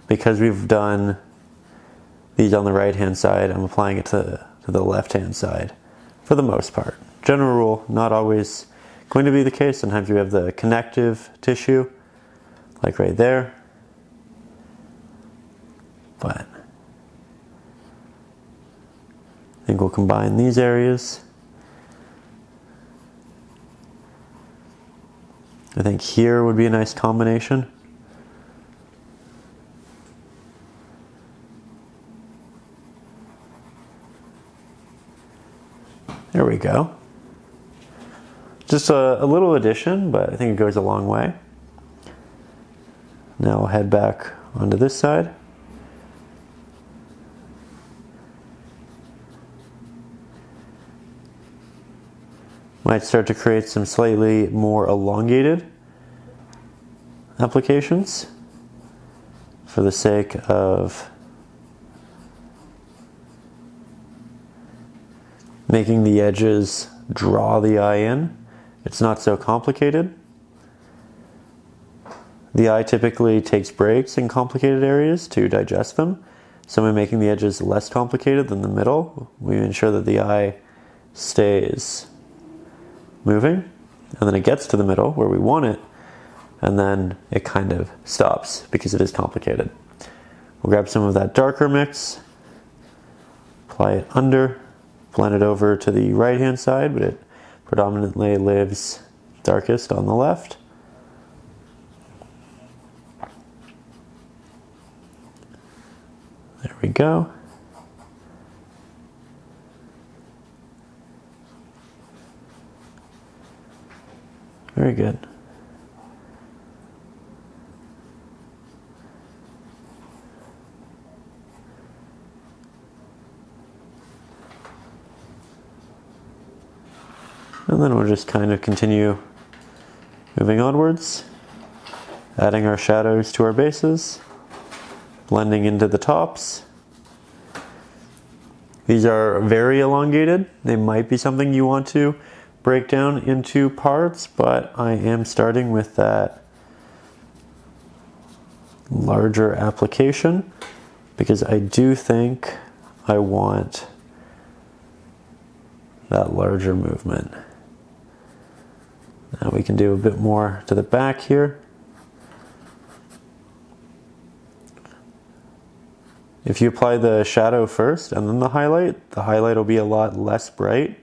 because we've done these on the right hand side, I'm applying it to the left hand side for the most part. General rule, not always going to be the case. Sometimes you have the connective tissue, like right there. But I think we'll combine these areas. I think here would be a nice combination. There we go. Just a little addition, but I think it goes a long way. Now we'll head back onto this side. Might start to create some slightly more elongated applications for the sake of making the edges draw the eye in. It's not so complicated. The eye typically takes breaks in complicated areas to digest them. So by making the edges less complicated than the middle, we ensure that the eye stays moving, and then it gets to the middle where we want it, and then it kind of stops because it is complicated. We'll grab some of that darker mix, apply it under, blend it over to the right hand side, but it predominantly lives darkest on the left. There we go. Very good. And then we'll just kind of continue moving onwards, adding our shadows to our bases, blending into the tops. These are very elongated. They might be something you want to break down into parts, but I am starting with that larger application because I do think I want that larger movement. Now we can do a bit more to the back here. If you apply the shadow first and then the highlight will be a lot less bright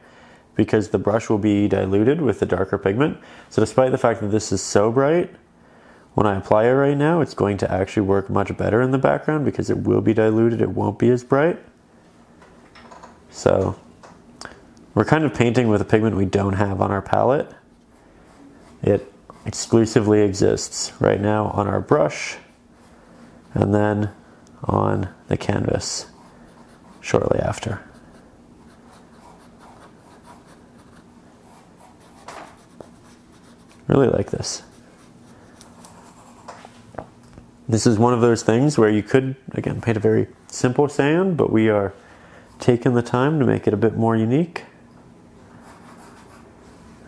because the brush will be diluted with the darker pigment. So despite the fact that this is so bright, when I apply it right now, it's going to actually work much better in the background because it will be diluted, it won't be as bright. So we're kind of painting with a pigment we don't have on our palette. It exclusively exists right now on our brush and then on the canvas shortly after. Really like this. This is one of those things where you could, again, paint a very simple sand, but we are taking the time to make it a bit more unique.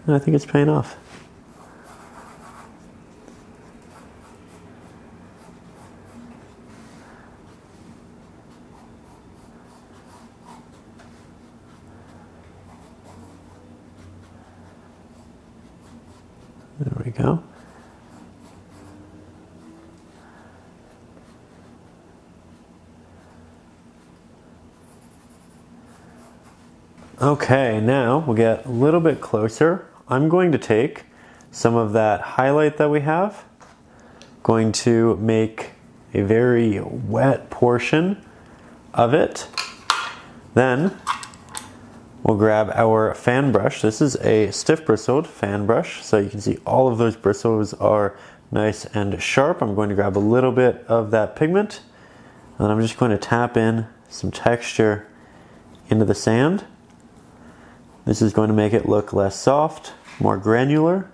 And I think it's paying off. There we go. Okay, now we'll get a little bit closer. I'm going to take some of that highlight that we have, going to make a very wet portion of it. Then we'll grab our fan brush. This is a stiff bristled fan brush, so you can see all of those bristles are nice and sharp. I'm going to grab a little bit of that pigment, and I'm just going to tap in some texture into the sand. This is going to make it look less soft, more granular.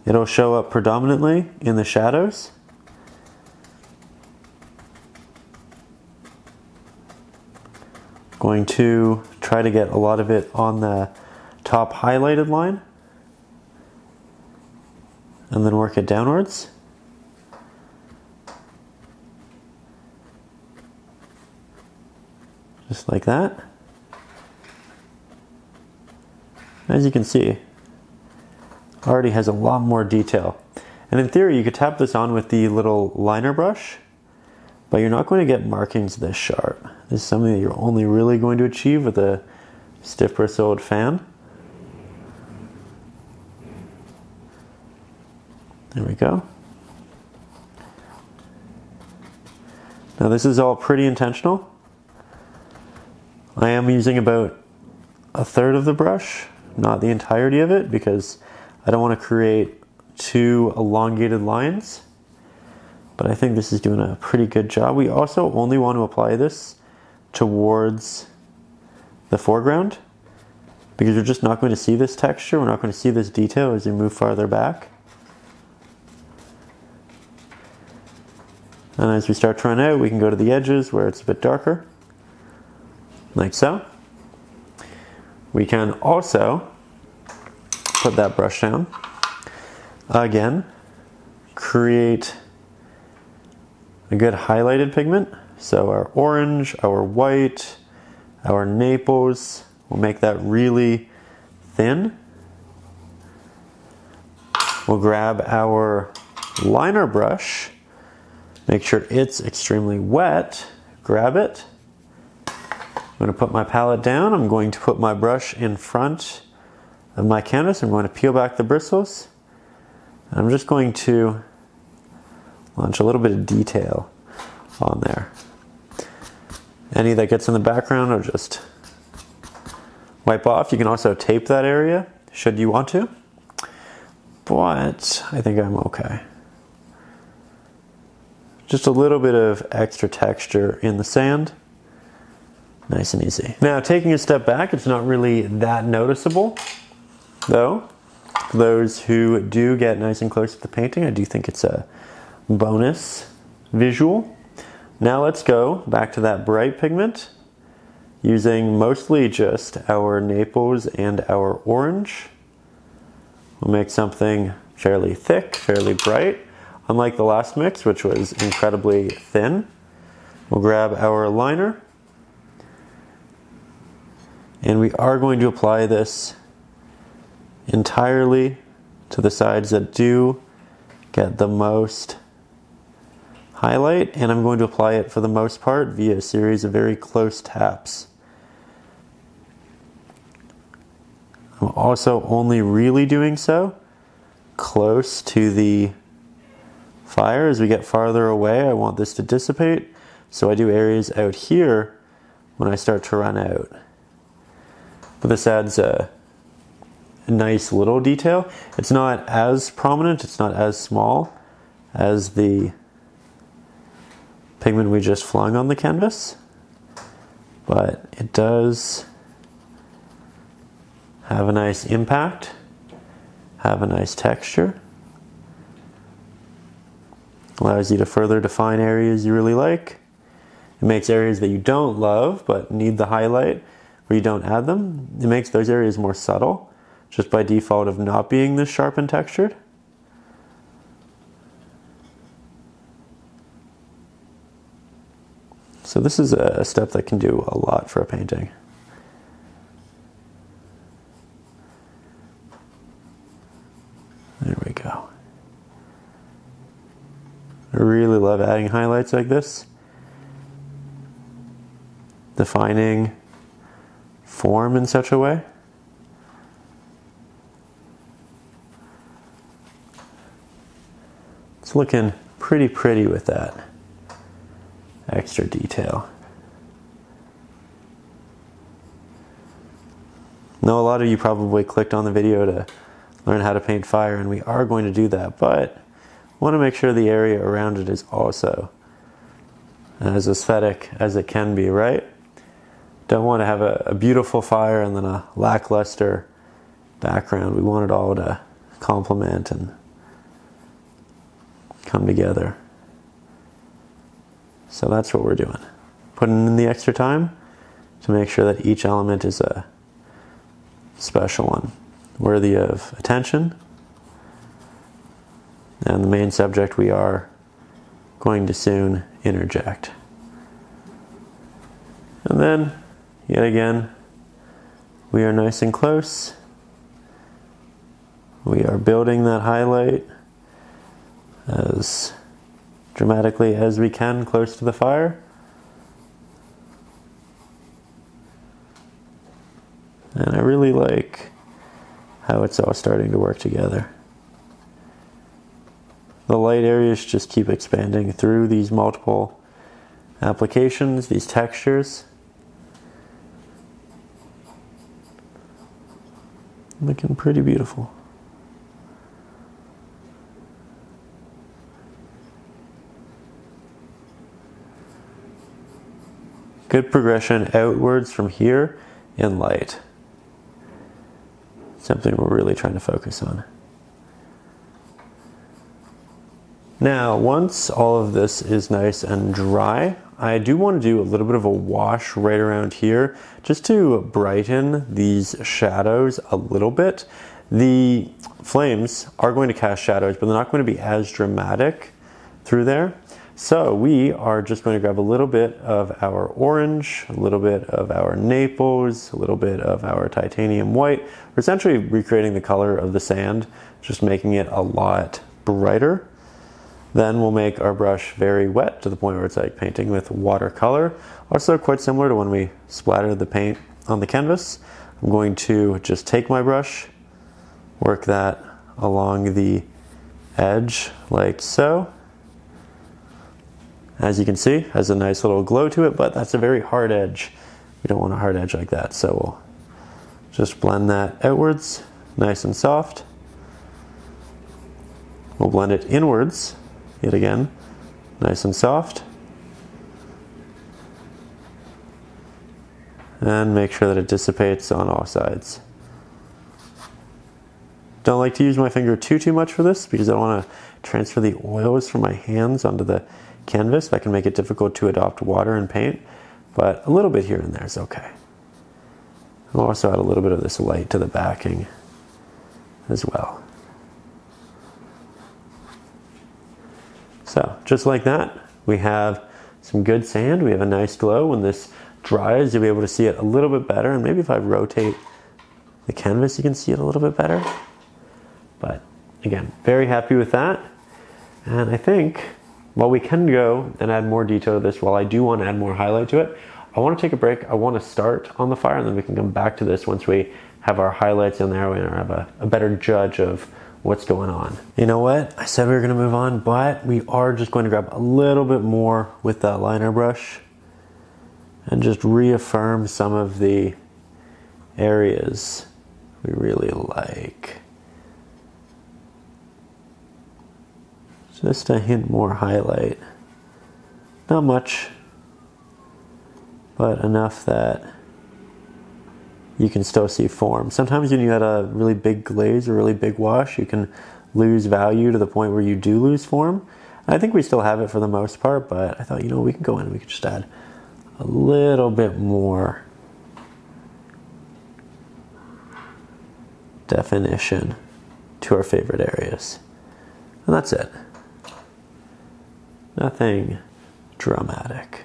It'll show up predominantly in the shadows. Going to try to get a lot of it on the top highlighted line and then work it downwards. Just like that. As you can see, already has a lot more detail. And in theory, you could tap this on with the little liner brush, but you're not going to get markings this sharp. This is something that you're only really going to achieve with a stiff bristled fan. There we go. Now this is all pretty intentional. I am using about a third of the brush, not the entirety of it, because I don't want to create too elongated lines. But I think this is doing a pretty good job. We also only want to apply this towards the foreground because you're just not going to see this texture. We're not going to see this detail as you move farther back. And as we start to run out, we can go to the edges where it's a bit darker. Like so. We can also put that brush down. Again, create a good highlighted pigment. So our orange, our white, our Naples, we'll make that really thin. We'll grab our liner brush, make sure it's extremely wet, grab it. I'm going to put my palette down. I'm going to put my brush in front of my canvas. I'm going to peel back the bristles. I'm just going to launch a little bit of detail on there. Any that gets in the background, I'll just wipe off. You can also tape that area, should you want to. But I think I'm okay. Just a little bit of extra texture in the sand. Nice and easy. Now, taking a step back, it's not really that noticeable, though. For those who do get nice and close to the painting, I do think it's a bonus visual. Now let's go back to that bright pigment, using mostly just our Naples and our orange. We'll make something fairly thick, fairly bright, unlike the last mix, which was incredibly thin. We'll grab our liner, and we are going to apply this entirely to the sides that do get the most highlight, and I'm going to apply it for the most part via a series of very close taps. I'm also only really doing so close to the fire. As we get farther away, I want this to dissipate, so I do areas out here when I start to run out. But this adds a nice little detail. It's not as prominent, it's not as small as the pigment we just flung on the canvas, but it does have a nice impact, have a nice texture. Allows you to further define areas you really like. It makes areas that you don't love but need the highlight, where you don't add them. It makes those areas more subtle, just by default of not being this sharp and textured. So this is a step that can do a lot for a painting. There we go. I really love adding highlights like this. Defining form in such a way. It's looking pretty pretty with that extra detail. Now, a lot of you probably clicked on the video to learn how to paint fire, and we are going to do that, but I want to make sure the area around it is also as aesthetic as it can be, right? Don't want to have a beautiful fire and then a lackluster background. We want it all to complement and come together. So that's what we're doing. Putting in the extra time to make sure that each element is a special one, worthy of attention. And the main subject we are going to soon interject. And then, yet again, we are nice and close. We are building that highlight as dramatically as we can close to the fire. And I really like how it's all starting to work together. The light areas just keep expanding through these multiple applications, these textures. Looking pretty beautiful. Good progression outwards from here in light. Something we're really trying to focus on. Now, once all of this is nice and dry, I do want to do a little bit of a wash right around here just to brighten these shadows a little bit. The flames are going to cast shadows, but they're not going to be as dramatic through there. So we are just going to grab a little bit of our orange, a little bit of our Naples, a little bit of our titanium white. We're essentially recreating the color of the sand, just making it a lot brighter. Then we'll make our brush very wet to the point where it's like painting with watercolor. Also quite similar to when we splattered the paint on the canvas. I'm going to just take my brush, work that along the edge like so. As you can see, has a nice little glow to it, but that's a very hard edge. We don't want a hard edge like that, so we'll just blend that outwards, nice and soft. We'll blend it inwards, yet again, nice and soft. and make sure that it dissipates on all sides. Don't like to use my finger too much for this because I don't want to transfer the oils from my hands onto the canvas. That can make it difficult to adopt water and paint, but a little bit here and there is okay. I'll also add a little bit of this light to the backing as well. So just like that, we have some good sand. We have a nice glow. When this dries, you'll be able to see it a little bit better, and maybe if I rotate the canvas, you can see it a little bit better. But again, very happy with that. And I think while we can go and add more detail to this, while I do want to add more highlight to it, I want to take a break. I want to start on the fire, and then we can come back to this once we have our highlights in there. We have a better judge of what's going on. You know what? I said we were going to move on, but we are just going to grab a little bit more with that liner brush and just reaffirm some of the areas we really like. Just a hint more highlight. Not much, but enough that you can still see form. Sometimes when you add a really big glaze or really big wash, you can lose value to the point where you do lose form. I think we still have it for the most part, but I thought, you know, we can go in and we can just add a little bit more definition to our favorite areas. And that's it. Nothing dramatic.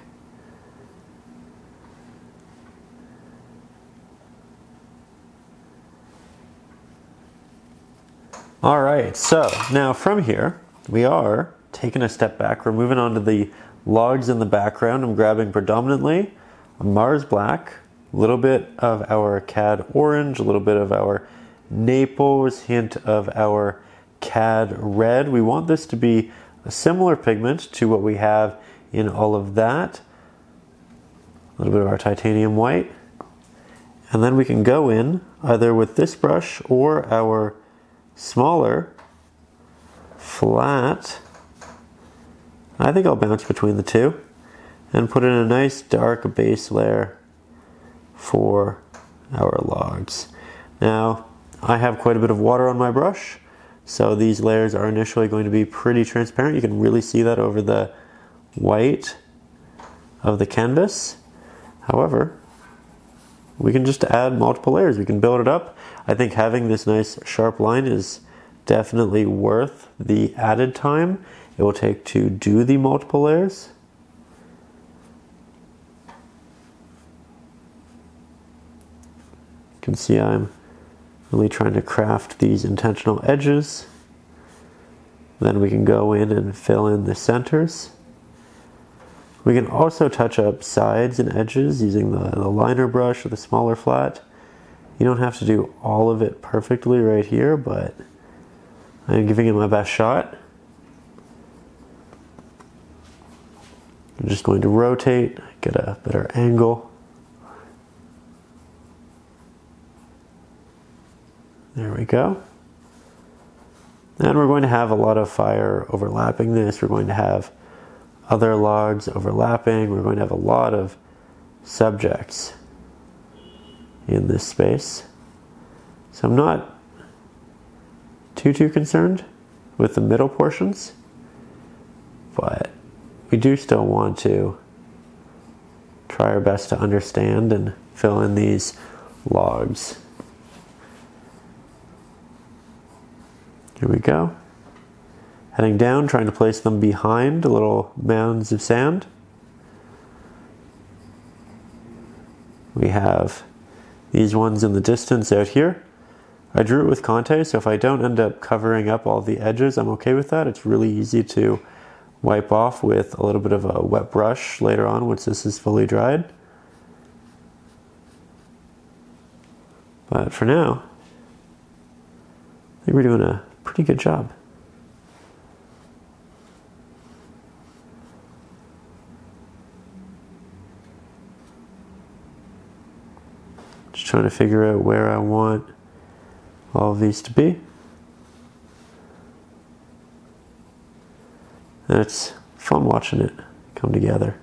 All right, so now from here, we are taking a step back. We're moving on to the logs in the background. I'm grabbing predominantly a Mars Black, a little bit of our Cad Orange, a little bit of our Naples, hint of our Cad Red. We want this to be a similar pigment to what we have in all of that. A little bit of our titanium white. And then we can go in either with this brush or our smaller, flat, I think I'll bounce between the two, and put in a nice dark base layer for our logs. Now, I have quite a bit of water on my brush, so these layers are initially going to be pretty transparent. You can really see that over the white of the canvas. However, we can just add multiple layers. We can build it up. I think having this nice sharp line is definitely worth the added time it will take to do the multiple layers. You can see I'm really trying to craft these intentional edges. Then we can go in and fill in the centers. We can also touch up sides and edges using the liner brush or the smaller flat. You don't have to do all of it perfectly right here, but I'm giving it my best shot. I'm just going to rotate, get a better angle. There we go. And we're going to have a lot of fire overlapping this. We're going to have other logs overlapping. We're going to have a lot of subjects in this space. So I'm not too concerned with the middle portions, but we do still want to try our best to understand and fill in these logs. Here we go. Heading down, trying to place them behind little mounds of sand. We have these ones in the distance out here. I drew it with Conte, so if I don't end up covering up all the edges, I'm okay with that. It's really easy to wipe off with a little bit of a wet brush later on once this is fully dried. But for now, I think we're doing a pretty good job. Just trying to figure out where I want all of these to be. And it's fun watching it come together.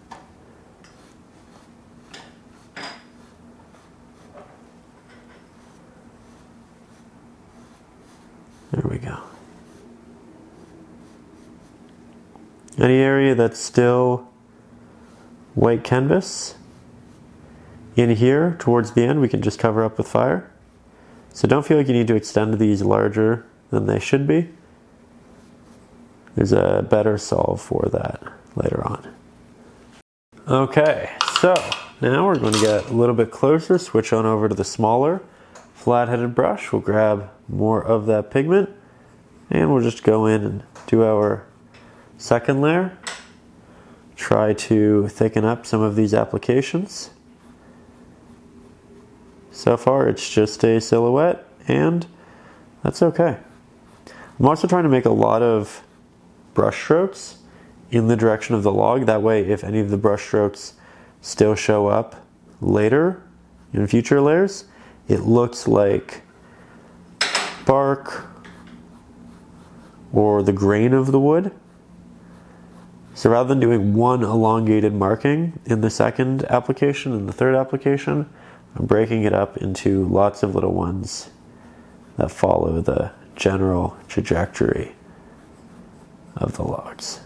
Any area that's still white canvas, in here towards the end we can just cover up with fire. So don't feel like you need to extend these larger than they should be. There's a better solve for that later on. Okay, so now we're going to get a little bit closer, switch on over to the smaller flat-headed brush. We'll grab more of that pigment and we'll just go in and do our second layer. Try to thicken up some of these applications. So far it's just a silhouette and that's okay. I'm also trying to make a lot of brush strokes in the direction of the log. That way if any of the brush strokes still show up later in future layers, it looks like bark or the grain of the wood. So rather than doing one elongated marking in the second application and the third application, I'm breaking it up into lots of little ones that follow the general trajectory of the logs.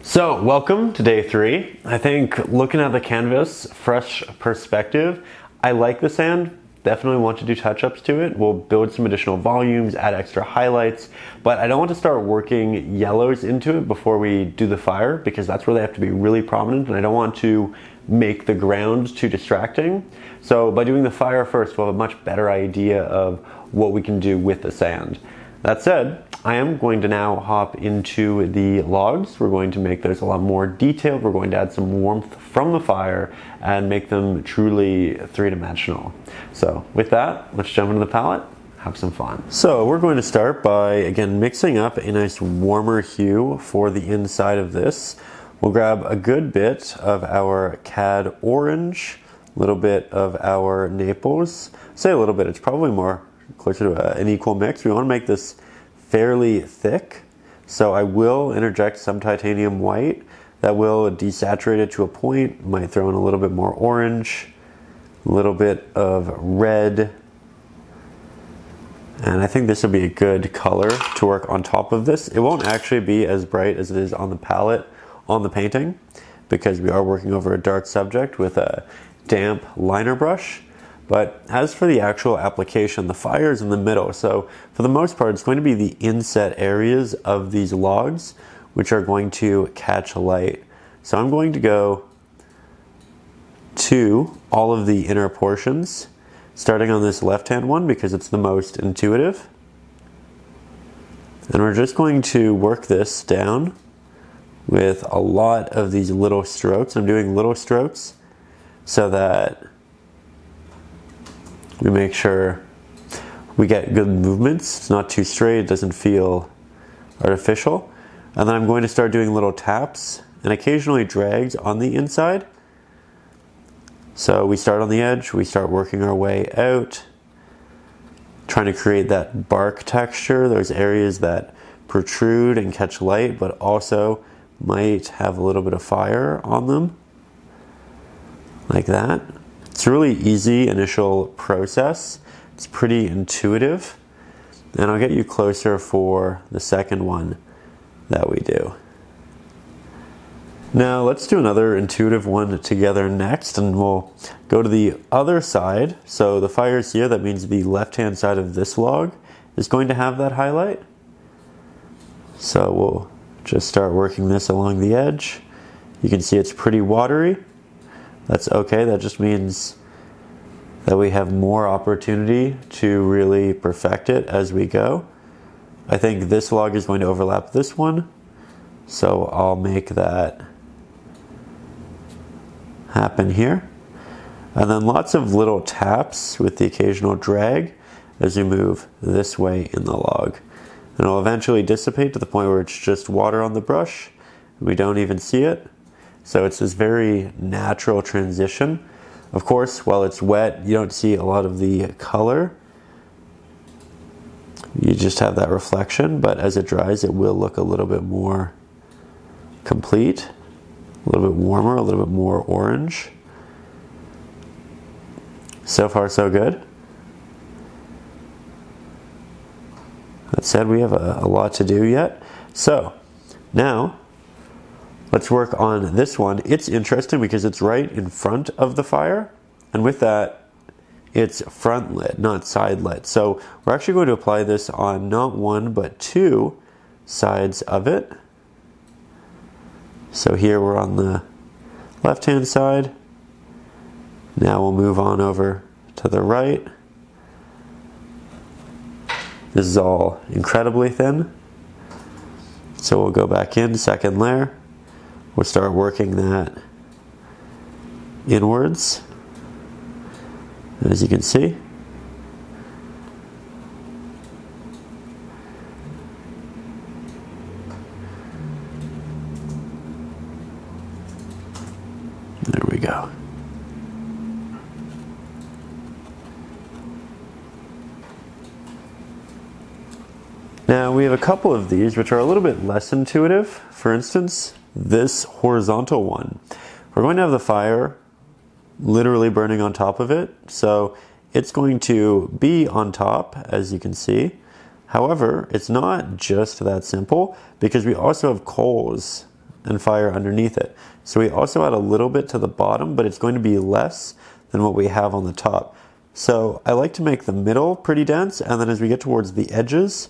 So, welcome to day 3. I think looking at the canvas, fresh perspective, I like the sand. Definitely want to do touch-ups to it. We'll build some additional volumes, add extra highlights, but I don't want to start working yellows into it before we do the fire because that's where they have to be really prominent and I don't want to make the ground too distracting. So by doing the fire first, we'll have a much better idea of what we can do with the sand. That said, I am going to now hop into the logs. We're going to make those a lot more detailed. We're going to add some warmth from the fire and make them truly three-dimensional. So with that, let's jump into the palette, have some fun. So we're going to start by, again, mixing up a nice warmer hue for the inside of this. We'll grab a good bit of our Cad Orange, a little bit of our Naples. Say a little bit, it's probably more closer to an equal mix. We want to make this fairly thick, so I will interject some titanium white that will desaturate it to a point. Might throw in a little bit more orange, a little bit of red, and I think this will be a good color to work on top of this. It won't actually be as bright as it is on the palette on the painting because we are working over a dark subject with a damp liner brush. But as for the actual application, the fire is in the middle. So for the most part, it's going to be the inset areas of these logs which are going to catch light. So I'm going to go to all of the inner portions, starting on this left-hand one because it's the most intuitive. And we're just going to work this down with a lot of these little strokes. I'm doing little strokes so that we make sure we get good movements. It's not too straight, it doesn't feel artificial. And then I'm going to start doing little taps and occasionally drags on the inside. So we start on the edge, we start working our way out, trying to create that bark texture, those areas that protrude and catch light, but also might have a little bit of fire on them, like that. It's a really easy initial process. It's pretty intuitive. And I'll get you closer for the second one that we do. Now let's do another intuitive one together next, and we'll go to the other side. So the fire's here, that means the left-hand side of this log is going to have that highlight. So we'll just start working this along the edge. You can see it's pretty watery. That's okay, that just means that we have more opportunity to really perfect it as we go. I think this log is going to overlap this one, so I'll make that happen here. And then lots of little taps with the occasional drag as you move this way in the log. And it'll eventually dissipate to the point where it's just water on the brush, and we don't even see it. So it's this very natural transition. Of course, while it's wet, you don't see a lot of the color. You just have that reflection, but as it dries, it will look a little bit more complete, a little bit warmer, a little bit more orange. So far so good. That said, we have a lot to do yet. So now let's work on this one. It's interesting because it's right in front of the fire, and with that, it's front lit, not side lit. So we're actually going to apply this on not one, but two sides of it. So here we're on the left-hand side. Now we'll move on over to the right. This is all incredibly thin. So we'll go back in, second layer. We'll start working that inwards, as you can see. There we go. Now we have a couple of these which are a little bit less intuitive. For instance, this horizontal one. We're going to have the fire literally burning on top of it, so it's going to be on top, as you can see. However, it's not just that simple, because we also have coals and fire underneath it. So we also add a little bit to the bottom, but it's going to be less than what we have on the top. So I like to make the middle pretty dense, and then as we get towards the edges,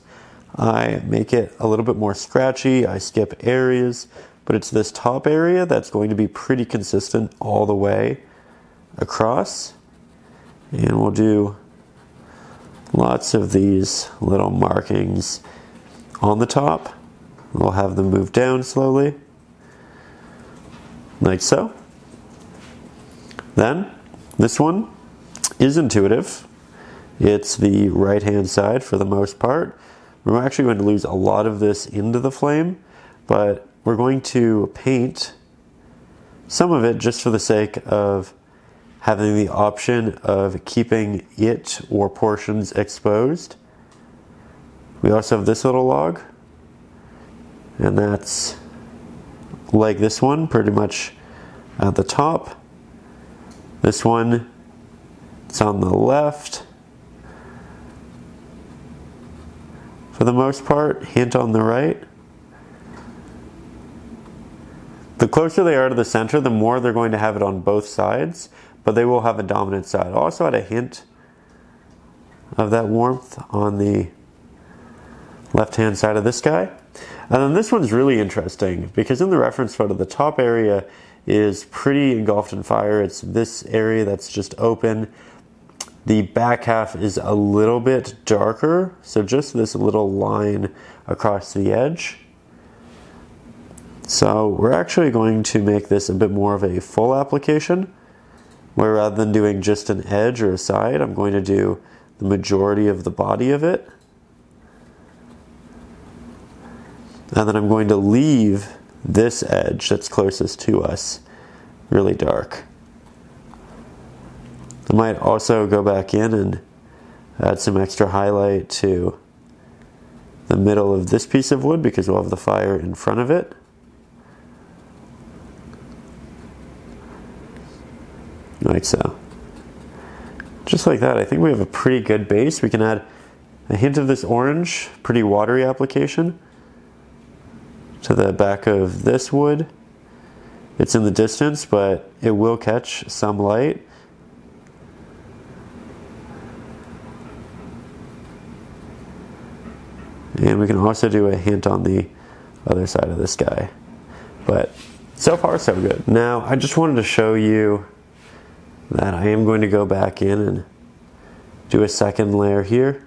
I make it a little bit more scratchy. I skip areas, but it's this top area that's going to be pretty consistent all the way across. And we'll do lots of these little markings on the top. We'll have them move down slowly, like so. Then this one is intuitive. It's the right-hand side for the most part. We're actually going to lose a lot of this into the flame, but we're going to paint some of it just for the sake of having the option of keeping it or portions exposed. We also have this little log, and that's like this one, pretty much at the top. This one, it's on the left. For the most part, hint on the right. The closer they are to the center, the more they're going to have it on both sides, but they will have a dominant side. I'll also add a hint of that warmth on the left-hand side of this guy. And then this one's really interesting because in the reference photo, the top area is pretty engulfed in fire. It's this area that's just open. The back half is a little bit darker, so just this little line across the edge. So we're actually going to make this a bit more of a full application, where rather than doing just an edge or a side, I'm going to do the majority of the body of it. And then I'm going to leave this edge that's closest to us really dark. I might also go back in and add some extra highlight to the middle of this piece of wood because we'll have the fire in front of it. Like so. Just like that, I think we have a pretty good base. We can add a hint of this orange, pretty watery application, to the back of this wood. It's in the distance, but it will catch some light. And we can also do a hint on the other side of this guy. But so far so good. Now I just wanted to show you that I am going to go back in and do a second layer here.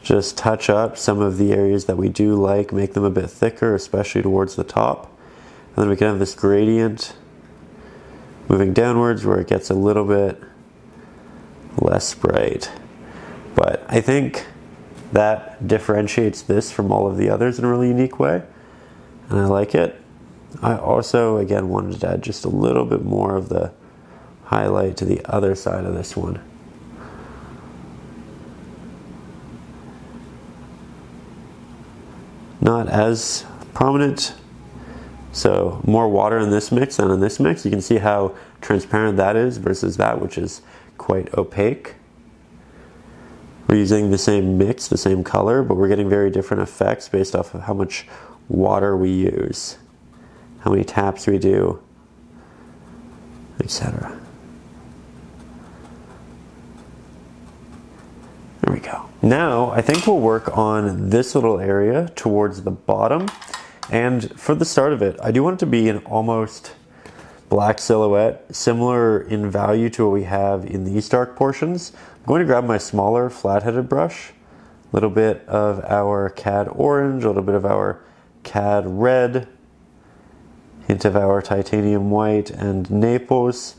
Just touch up some of the areas that we do like, make them a bit thicker, especially towards the top. And then we can have this gradient moving downwards where it gets a little bit less bright. But I think that differentiates this from all of the others in a really unique way, and I like it. I also, again, wanted to add just a little bit more of the highlight to the other side of this one. Not as prominent, so more water in this mix than in this mix. You can see how transparent that is versus that, which is quite opaque. We're using the same mix, the same color, but we're getting very different effects based off of how much water we use, how many taps we do, etc. There we go. Now, I think we'll work on this little area towards the bottom. And for the start of it, I do want it to be an almost black silhouette, similar in value to what we have in these dark portions. I'm going to grab my smaller flat-headed brush, a little bit of our Cad orange, a little bit of our Cad red, hint of our titanium white and Naples,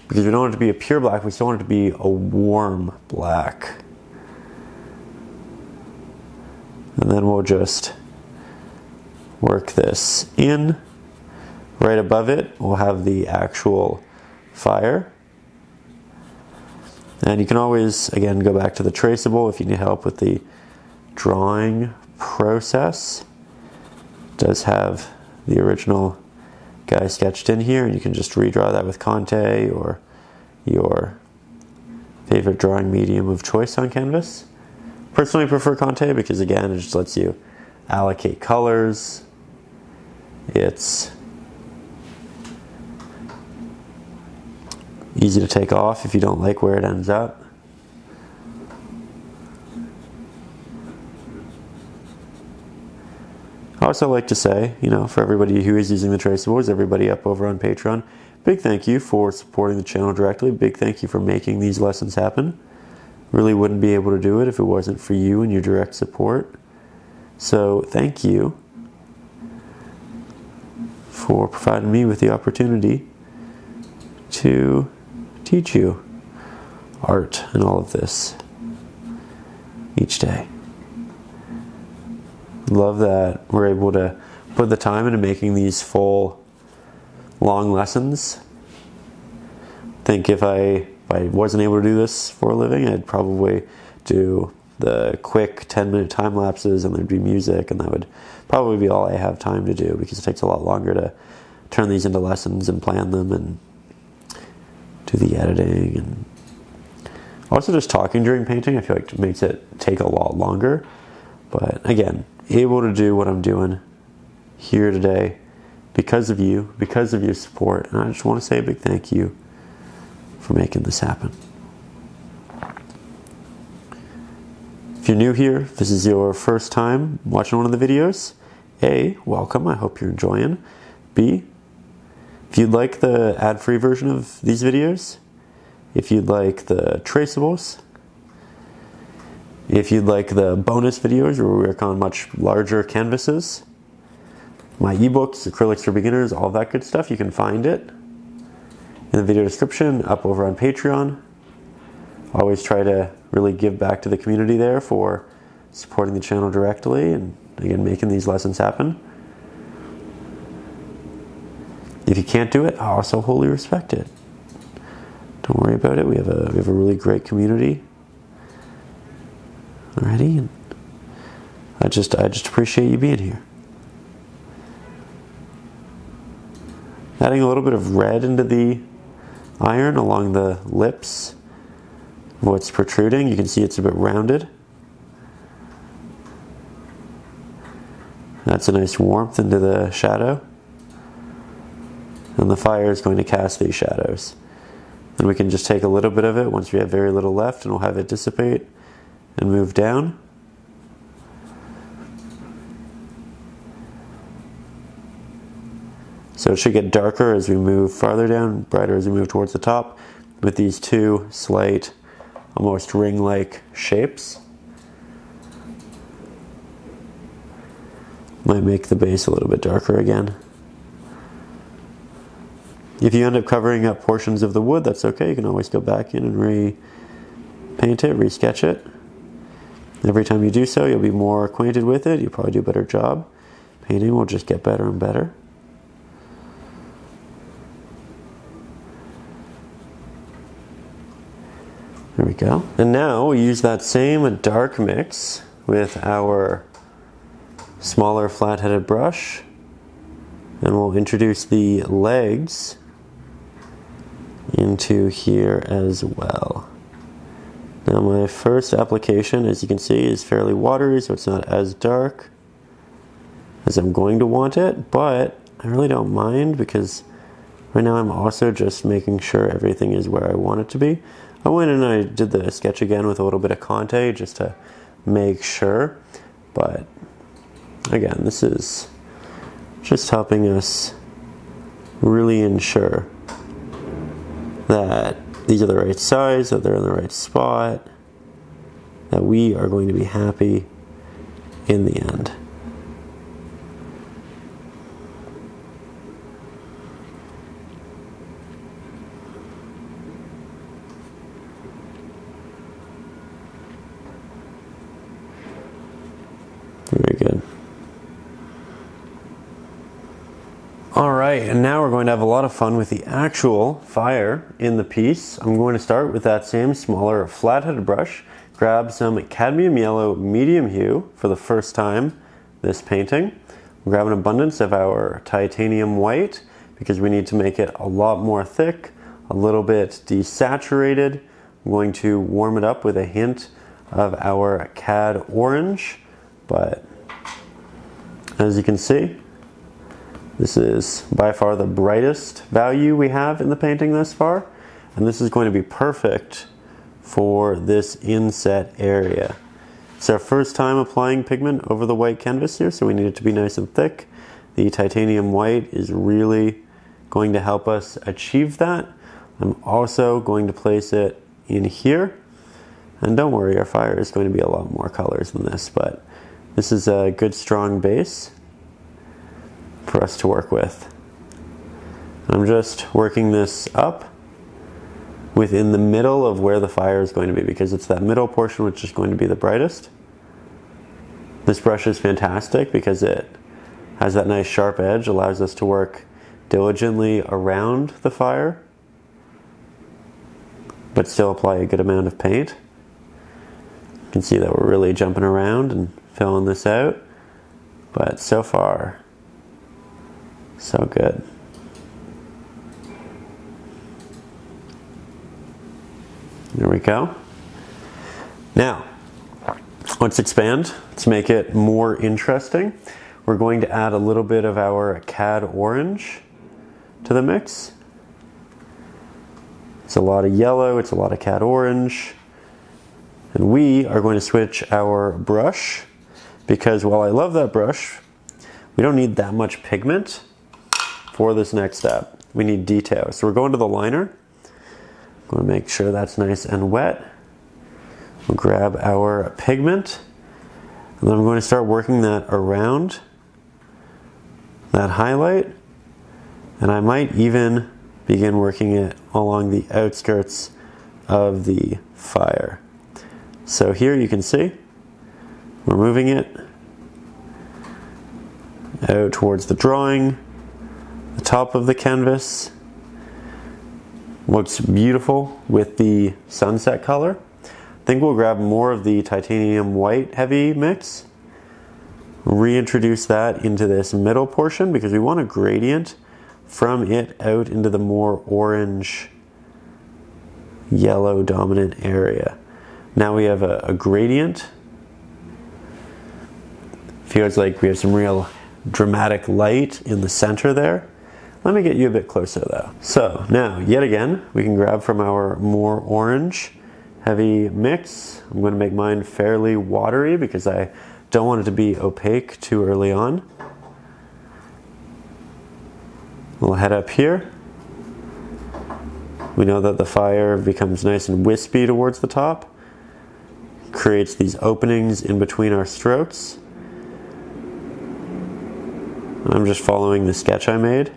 because we don't want it to be a pure black, we still want it to be a warm black. And then we'll just work this in. Right above it, we'll have the actual fire. And you can always, again, go back to the traceable if you need help with the drawing process. It does have the original guy sketched in here, and you can just redraw that with Conte or your favorite drawing medium of choice on canvas. Personally, I prefer Conte because, again, it just lets you allocate colors. It's easy to take off if you don't like where it ends up. I also like to say, for everybody who is using the traceables, everybody up over on Patreon, big thank you for supporting the channel directly. Big thank you for making these lessons happen. Really wouldn't be able to do it if it wasn't for you and your direct support. So thank you for providing me with the opportunity to teach you art and all of this each day. Love that we're able to put the time into making these full, long lessons. I think if I wasn't able to do this for a living, I'd probably do the quick 10-minute time lapses and there'd be music, and that would probably be all I have time to do, because it takes a lot longer to turn these into lessons and plan them and do the editing. And also just talking during painting, I feel like it makes it take a lot longer. But again, able to do what I'm doing here today because of you, because of your support, and I just want to say a big thank you for making this happen. If you're new here, if this is your first time watching one of the videos, A, welcome, I hope you're enjoying. B, if you'd like the ad-free version of these videos, if you'd like the traceables, if you'd like the bonus videos where we work on much larger canvases, my ebooks, Acrylics for Beginners, all that good stuff, you can find it in the video description up over on Patreon. Always try to really give back to the community there for supporting the channel directly and, again, making these lessons happen. If you can't do it, I also wholly respect it. Don't worry about it. We have a really great community already, and I just appreciate you being here. Adding a little bit of red into the iron along the lips of what's protruding. You can see it's a bit rounded. That's a nice warmth into the shadow. And the fire is going to cast these shadows. And we can just take a little bit of it once we have very little left, and we'll have it dissipate and move down. So it should get darker as we move farther down, brighter as we move towards the top, with these two slight, almost ring-like shapes. Might make the base a little bit darker again. If you end up covering up portions of the wood, that's okay. You can always go back in and repaint it, resketch it. Every time you do so, you'll be more acquainted with it. You'll probably do a better job. Painting will just get better and better. There we go. And now we use that same dark mix with our smaller flat-headed brush, and we'll introduce the legs into here as well. Now my first application, as you can see, is fairly watery, so it's not as dark as I'm going to want it, but I really don't mind because right now I'm also just making sure everything is where I want it to be. I went and I did the sketch again with a little bit of Conte just to make sure, but again, this is just helping us really ensure that these are the right size, that they're in the right spot, that we are going to be happy in the end. Very good. All right, and now we're going to have a lot of fun with the actual fire in the piece. I'm going to start with that same smaller flat-headed brush, grab some cadmium yellow medium hue for the first time this painting. We'll grab an abundance of our titanium white because we need to make it a lot more thick, a little bit desaturated. I'm going to warm it up with a hint of our cad orange, but as you can see, this is by far the brightest value we have in the painting thus far, and this is going to be perfect for this inset area. It's our first time applying pigment over the white canvas here, so we need it to be nice and thick. The titanium white is really going to help us achieve that. I'm also going to place it in here, and don't worry, our fire is going to be a lot more colors than this, but this is a good strong base for us to work with. I'm just working this up within the middle of where the fire is going to be because it's that middle portion which is going to be the brightest. This brush is fantastic because it has that nice sharp edge, allows us to work diligently around the fire but still apply a good amount of paint. You can see that we're really jumping around and filling this out, but so far so good. There we go. Now, let's expand. Let's make it more interesting. We're going to add a little bit of our cad orange to the mix. It's a lot of yellow, it's a lot of cad orange. And we are going to switch our brush because while I love that brush, we don't need that much pigment for this next step. We need detail. So we're going to the liner. I'm going to make sure that's nice and wet. We'll grab our pigment, and then I'm going to start working that around that highlight, and I might even begin working it along the outskirts of the fire. So here you can see we're moving it out towards the drawing, the top of the canvas. Looks beautiful with the sunset color. I think we'll grab more of the titanium white heavy mix, reintroduce that into this middle portion because we want a gradient from it out into the more orange yellow dominant area. Now we have a gradient. Feels like we have some real dramatic light in the center there. Let me get you a bit closer though. So now, yet again, we can grab from our more orange heavy mix. I'm going to make mine fairly watery because I don't want it to be opaque too early on. We'll head up here. We know that the fire becomes nice and wispy towards the top, creates these openings in between our strokes. I'm just following the sketch I made.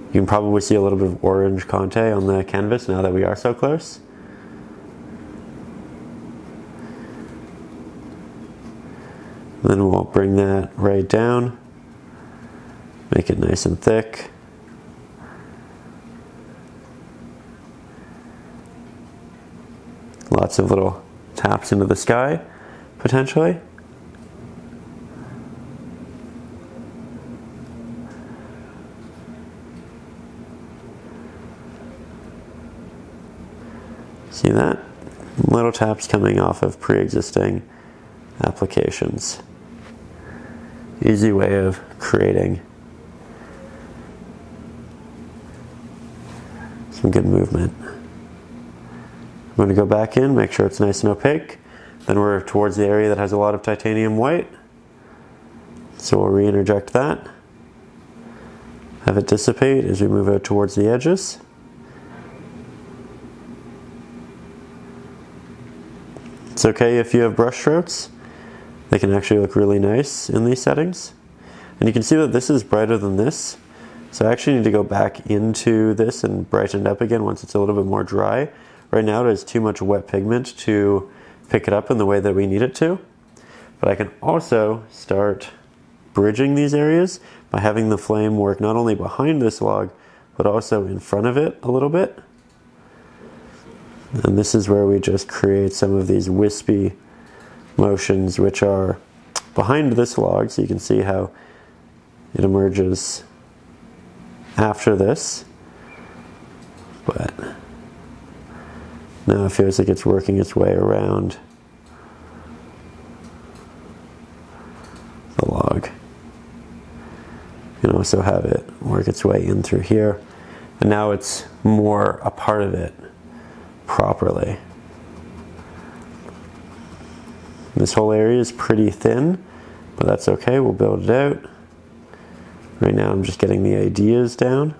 You can probably see a little bit of orange Conte on the canvas now that we are so close. Then we'll bring that right down, make it nice and thick. Lots of little taps into the sky, potentially. See that? Little taps coming off of pre-existing applications. Easy way of creating some good movement. I'm going to go back in, make sure it's nice and opaque. Then we're towards the area that has a lot of titanium white. So we'll re-interject that. Have it dissipate as we move out towards the edges. It's okay if you have brush strokes. They can actually look really nice in these settings. And you can see that this is brighter than this. So I actually need to go back into this and brighten it up again once it's a little bit more dry. Right now it has too much wet pigment to pick it up in the way that we need it to. But I can also start bridging these areas by having the flame work not only behind this log, but also in front of it a little bit. And this is where we just create some of these wispy motions which are behind this log, so you can see how it emerges after this. But now it feels like it's working its way around the log. You can also have it work its way in through here. And now it's more a part of it properly. This whole area is pretty thin, but that's okay, we'll build it out. Right now I'm just getting the ideas down.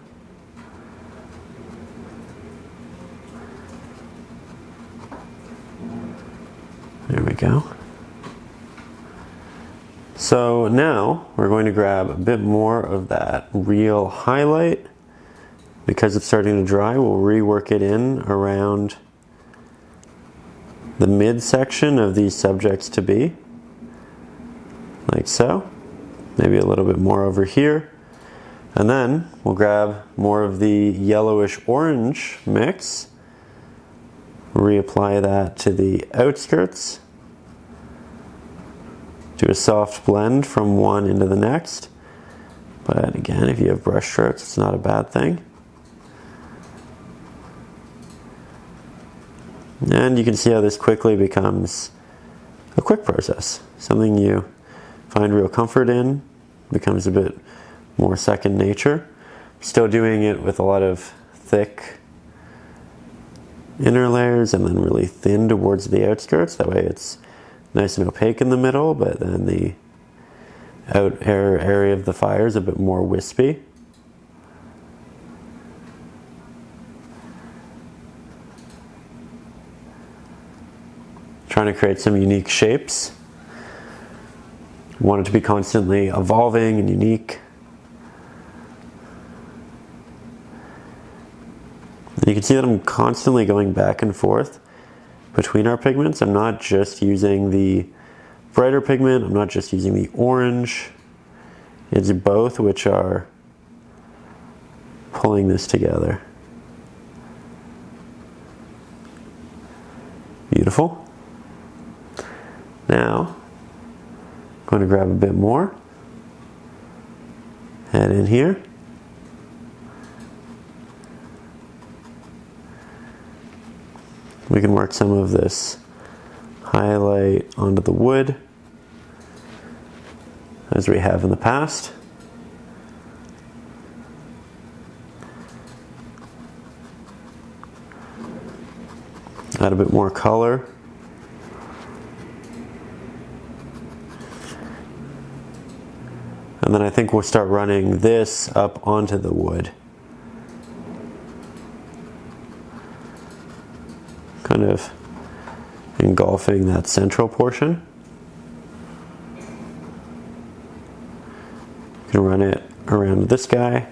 There we go. So now we're going to grab a bit more of that real highlight. Because it's starting to dry, we'll rework it in around the midsection of these subjects to be, like so. Maybe a little bit more over here. And then we'll grab more of the yellowish orange mix, reapply that to the outskirts, do a soft blend from one into the next. But again, if you have brush strokes, it's not a bad thing. And you can see how this quickly becomes a quick process. Something you find real comfort in, becomes a bit more second nature. Still doing it with a lot of thick inner layers and then really thin towards the outskirts. That way it's nice and opaque in the middle, but then the out area of the fire is a bit more wispy. Trying to create some unique shapes. Want it to be constantly evolving and unique. And you can see that I'm constantly going back and forth between our pigments. I'm not just using the brighter pigment, I'm not just using the orange. It's both which are pulling this together. Beautiful. Now, I'm going to grab a bit more, head in here. We can work some of this highlight onto the wood, as we have in the past. Add a bit more color. And then I think we'll start running this up onto the wood. Kind of engulfing that central portion. You can run it around this guy.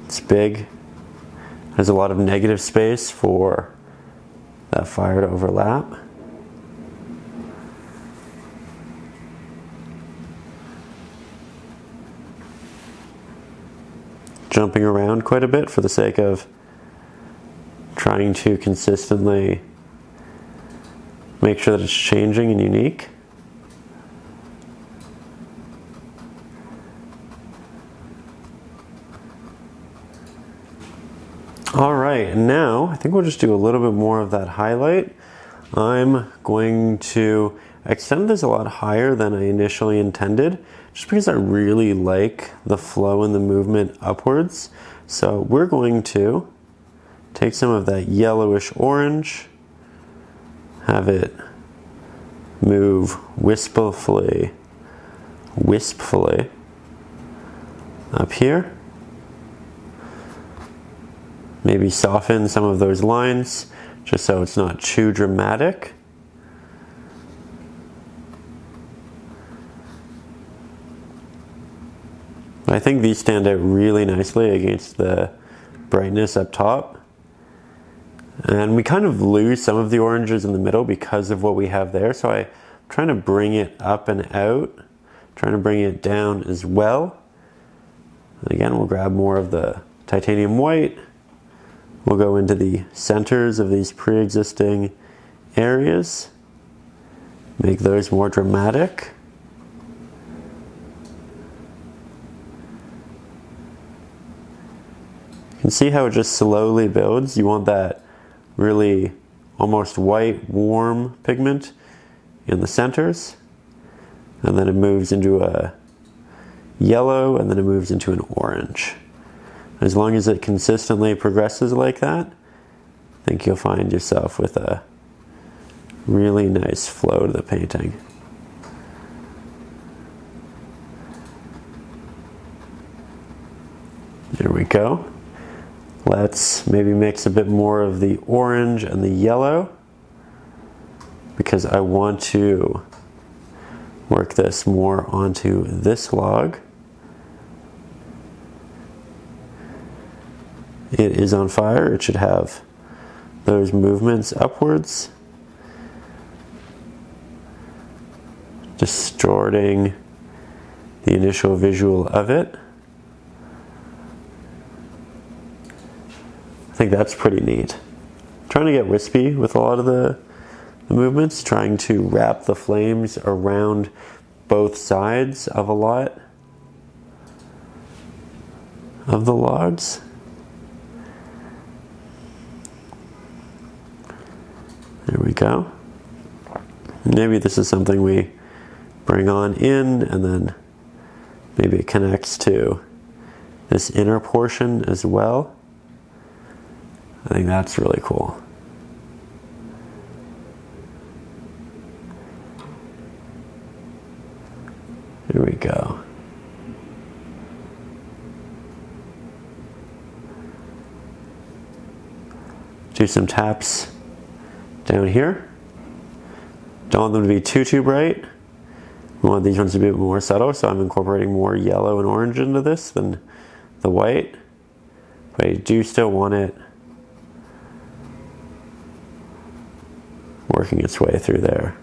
It's big. There's a lot of negative space for that fire to overlap. Jumping around quite a bit for the sake of trying to consistently make sure that it's changing and unique. All right, right, now I think we'll just do a little bit more of that highlight. I'm going to extend this a lot higher than I initially intended, just because I really like the flow and the movement upwards. So we're going to take some of that yellowish orange, have it move wispfully up here. Maybe soften some of those lines just so it's not too dramatic. I think these stand out really nicely against the brightness up top. And we kind of lose some of the oranges in the middle because of what we have there. So I'm trying to bring it up and out, trying to bring it down as well. And again, we'll grab more of the titanium white. We'll go into the centers of these pre-existing areas, make those more dramatic. You can see how it just slowly builds. You want that really almost white, warm pigment in the centers, and then it moves into a yellow, and then it moves into an orange. As long as it consistently progresses like that, I think you'll find yourself with a really nice flow to the painting. There we go. Let's maybe mix a bit more of the orange and the yellow, because I want to work this more onto this log. It is on fire. It should have those movements upwards, distorting the initial visual of it. I think that's pretty neat. Trying to get wispy with a lot of the movements, trying to wrap the flames around both sides of a lot of the logs. There we go. Maybe this is something we bring on in, and then maybe it connects to this inner portion as well. I think that's really cool. Here we go. Do some taps down here. Don't want them to be too bright. We want these ones to be a bit more subtle, so I'm incorporating more yellow and orange into this than the white. But I do still want it working its way through there.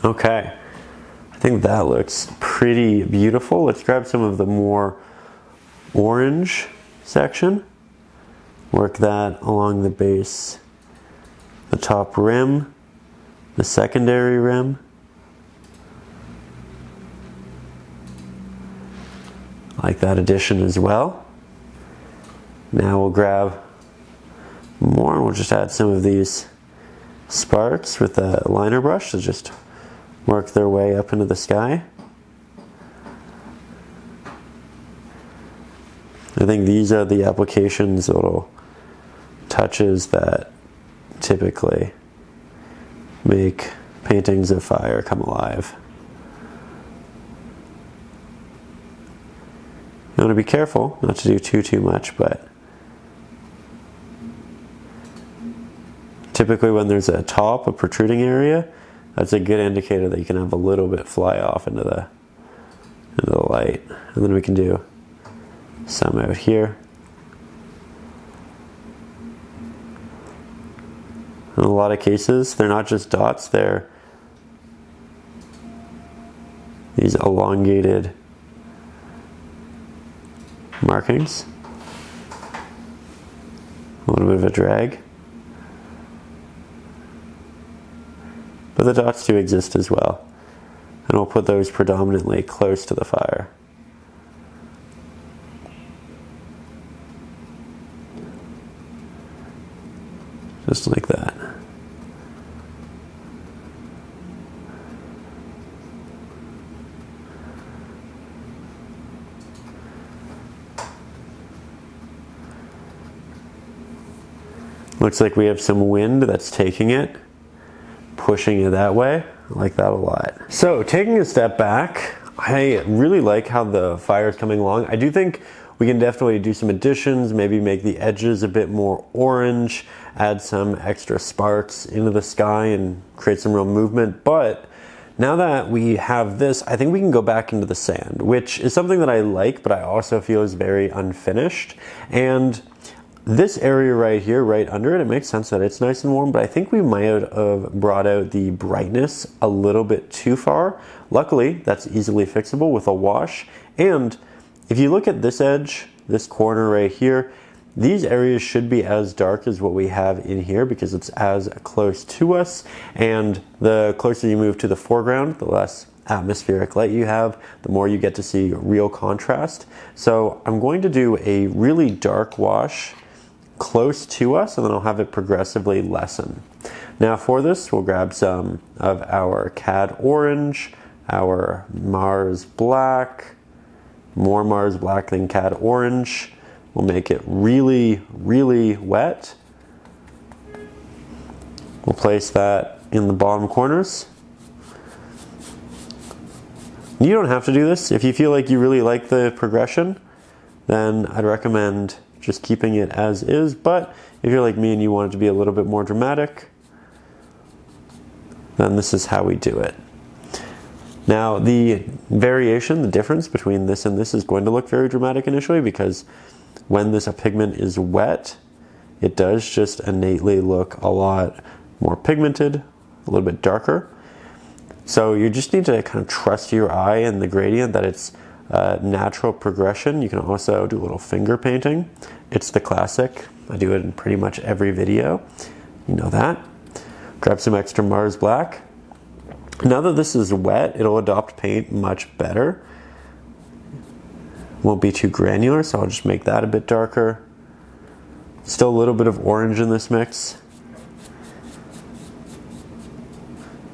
Okay, I think that looks pretty beautiful. Let's grab some of the more orange section, work that along the base, the top rim, the secondary rim. Like that addition as well. Now we'll grab more and we'll just add some of these sparks with a liner brush to just work their way up into the sky. I think these are the applications, little touches that typically make paintings of fire come alive. You want to be careful not to do too much, but typically when there's a top, a protruding area, that's a good indicator that you can have a little bit fly off into the light. And then we can do some out here. In a lot of cases, they're not just dots, they're these elongated markings. A little bit of a drag. but the dots do exist as well. And we'll put those predominantly close to the fire. Just like that. Looks like we have some wind that's taking it, pushing it that way. I like that a lot. So taking a step back, I really like how the fire is coming along. I do think we can definitely do some additions, maybe make the edges a bit more orange, add some extra sparks into the sky and create some real movement. But now that we have this, I think we can go back into the sand, which is something that I like, but I also feel is very unfinished. And this area right here, right under it, it makes sense that it's nice and warm, but I think we might have brought out the brightness a little bit too far. Luckily, that's easily fixable with a wash. And if you look at this edge, this corner right here, these areas should be as dark as what we have in here because it's as close to us. And the closer you move to the foreground, the less atmospheric light you have, the more you get to see real contrast. So I'm going to do a really dark wash close to us, and then I'll have it progressively lessen. Now for this, we'll grab some of our Cad Orange, our Mars Black, more Mars Black than Cad Orange. We'll make it really, really wet. We'll place that in the bottom corners. You don't have to do this. If you feel like you really like the progression, then I'd recommend just keeping it as is, but if you're like me and you want it to be a little bit more dramatic, then this is how we do it. Now the variation, the difference between this and this is going to look very dramatic initially because when this pigment is wet, it does just innately look a lot more pigmented, a little bit darker. So you just need to kind of trust your eye and the gradient that it's natural progression. You can also do a little finger painting. It's the classic. I do it in pretty much every video. You know that. Grab some extra Mars Black. Now that this is wet, it'll adopt paint much better. Won't be too granular, so I'll just make that a bit darker. Still a little bit of orange in this mix.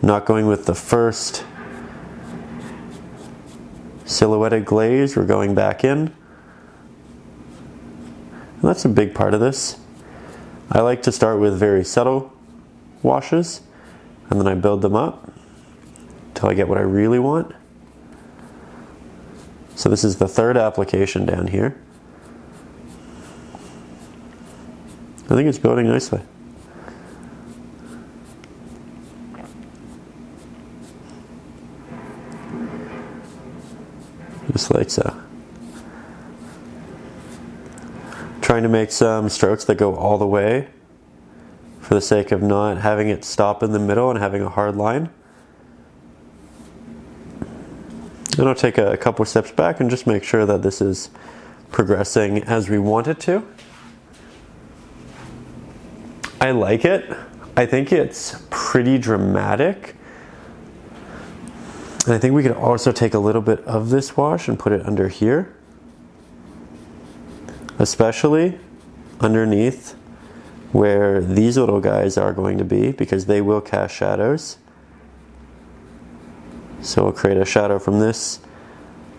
Not going with the first silhouetted glaze, we're going back in. And that's a big part of this. I like to start with very subtle washes, and then I build them up until I get what I really want. So this is the third application down here. I think it's building nicely. Just like so. Trying to make some strokes that go all the way for the sake of not having it stop in the middle and having a hard line. And I'll take a couple steps back and just make sure that this is progressing as we want it to. I like it. I think it's pretty dramatic. And I think we could also take a little bit of this wash and put it under here, especially underneath where these little guys are going to be, because they will cast shadows. So we'll create a shadow from this,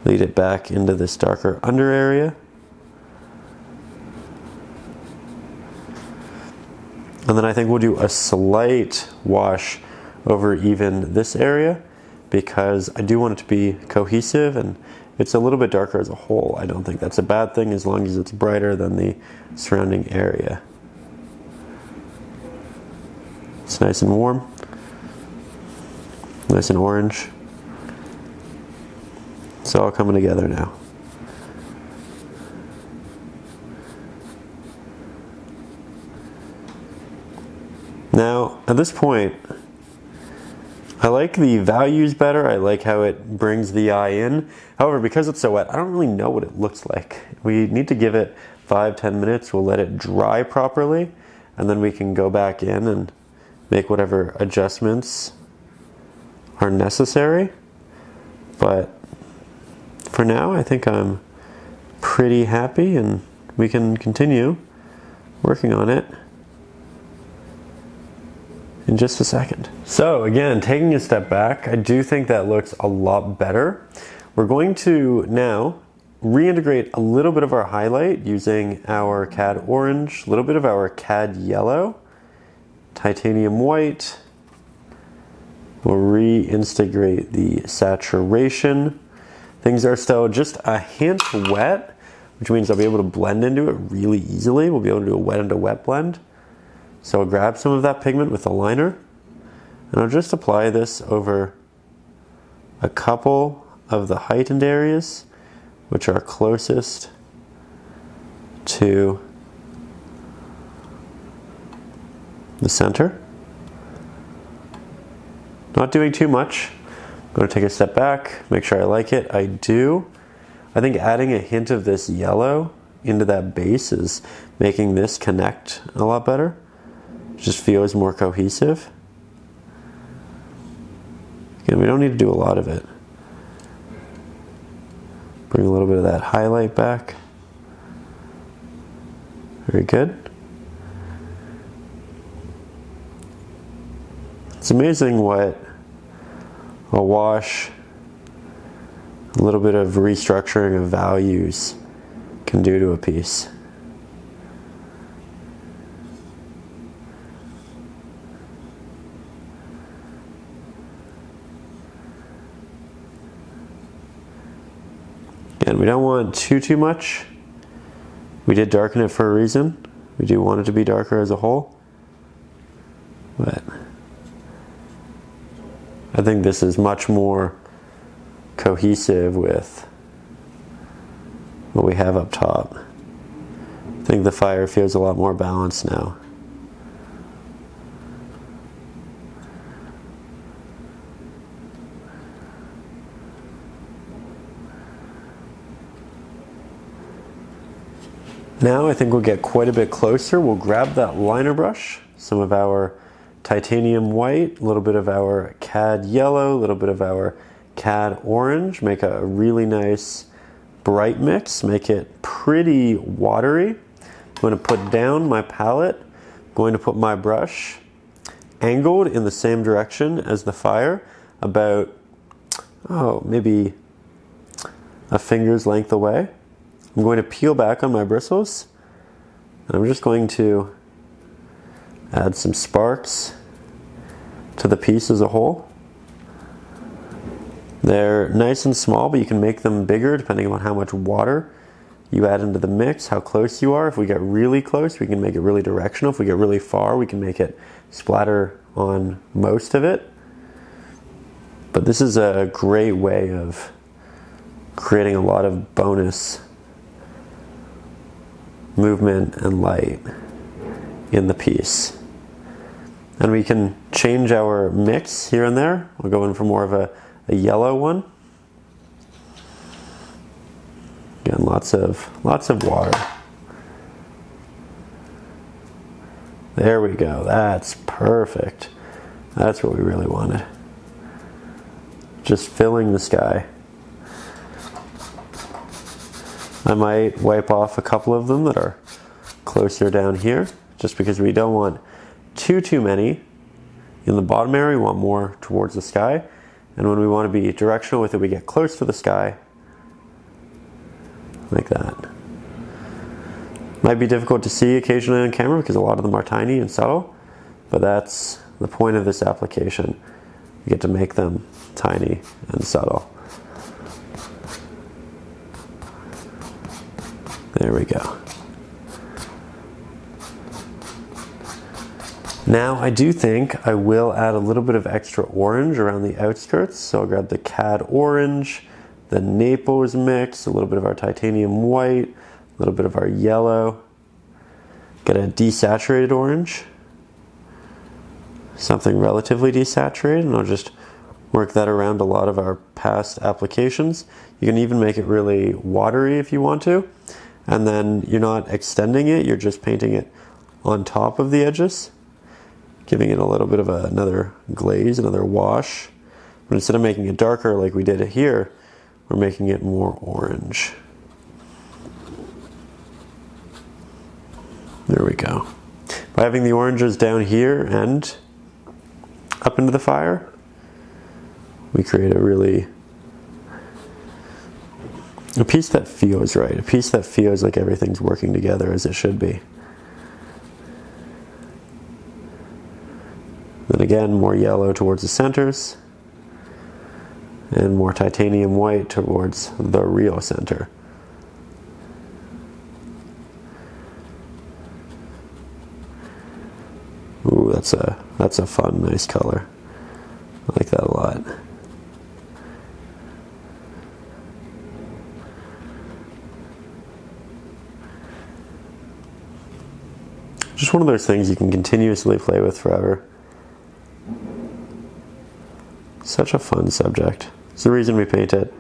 lead it back into this darker under area. And then I think we'll do a slight wash over even this area, because I do want it to be cohesive, and it's a little bit darker as a whole. I don't think that's a bad thing as long as it's brighter than the surrounding area. It's nice and warm, nice and orange. It's all coming together now. Now, at this point, I like the values better. I like how it brings the eye in. However, because it's so wet, I don't really know what it looks like. We need to give it 5-10 minutes. We'll let it dry properly, and then we can go back in and make whatever adjustments are necessary, but for now I think I'm pretty happy and we can continue working on it in just a second. So again, taking a step back, I do think that looks a lot better. We're going to now reintegrate a little bit of our highlight using our Cad orange, a little bit of our Cad yellow, titanium white. We'll reintegrate the saturation. Things are still just a hint wet, which means I'll be able to blend into it really easily. We'll be able to do a wet into wet blend. So I'll grab some of that pigment with a liner and I'll just apply this over a couple of the heightened areas which are closest to the center. Not doing too much. I'm going to take a step back, make sure I like it. I do. I think adding a hint of this yellow into that base is making this connect a lot better. It just feels more cohesive. Again, we don't need to do a lot of it. Bring a little bit of that highlight back. Very good. It's amazing what a wash, a little bit of restructuring of values can do to a piece. And we don't want too much. We did darken it for a reason. We do want it to be darker as a whole. But I think this is much more cohesive with what we have up top. I think the fire feels a lot more balanced now. Now I think we'll get quite a bit closer. We'll grab that liner brush, some of our titanium white, a little bit of our Cad yellow, a little bit of our Cad orange, make a really nice bright mix, make it pretty watery. I'm going to put down my palette, I'm going to put my brush angled in the same direction as the fire, about, maybe a finger's length away. I'm going to peel back on my bristles, and I'm just going to add some sparks to the piece as a whole. They're nice and small, but you can make them bigger depending on how much water you add into the mix, how close you are. If we get really close, we can make it really directional. If we get really far, we can make it splatter on most of it. But this is a great way of creating a lot of bonus movement and light in the piece. And we can change our mix here and there. We'll go in for more of a yellow one. Again, lots of water. There we go. That's perfect. That's what we really wanted. Just filling the sky. I might wipe off a couple of them that are closer down here, just because we don't want too many in the bottom area. We want more towards the sky. And when we want to be directional with it, we get close to the sky, like that. Might be difficult to see occasionally on camera because a lot of them are tiny and subtle, but that's the point of this application. You get to make them tiny and subtle. There we go. Now I do think I will add a little bit of extra orange around the outskirts. So I'll grab the Cad orange, the Naples mix, a little bit of our titanium white, a little bit of our yellow. Get a desaturated orange, something relatively desaturated, and I'll just work that around a lot of our past applications. You can even make it really watery if you want to. And then you're not extending it, you're just painting it on top of the edges, giving it a little bit of another glaze, another wash But instead of making it darker like we did it here, we're making it more orange. There we go. By having the oranges down here and up into the fire, we create a piece that feels right, a piece that feels like everything's working together as it should be. Then again, more yellow towards the centers, and more titanium white towards the real center. Ooh, that's a fun, nice color. I like that a lot. Just one of those things you can continuously play with forever. Such a fun subject. It's the reason we paint it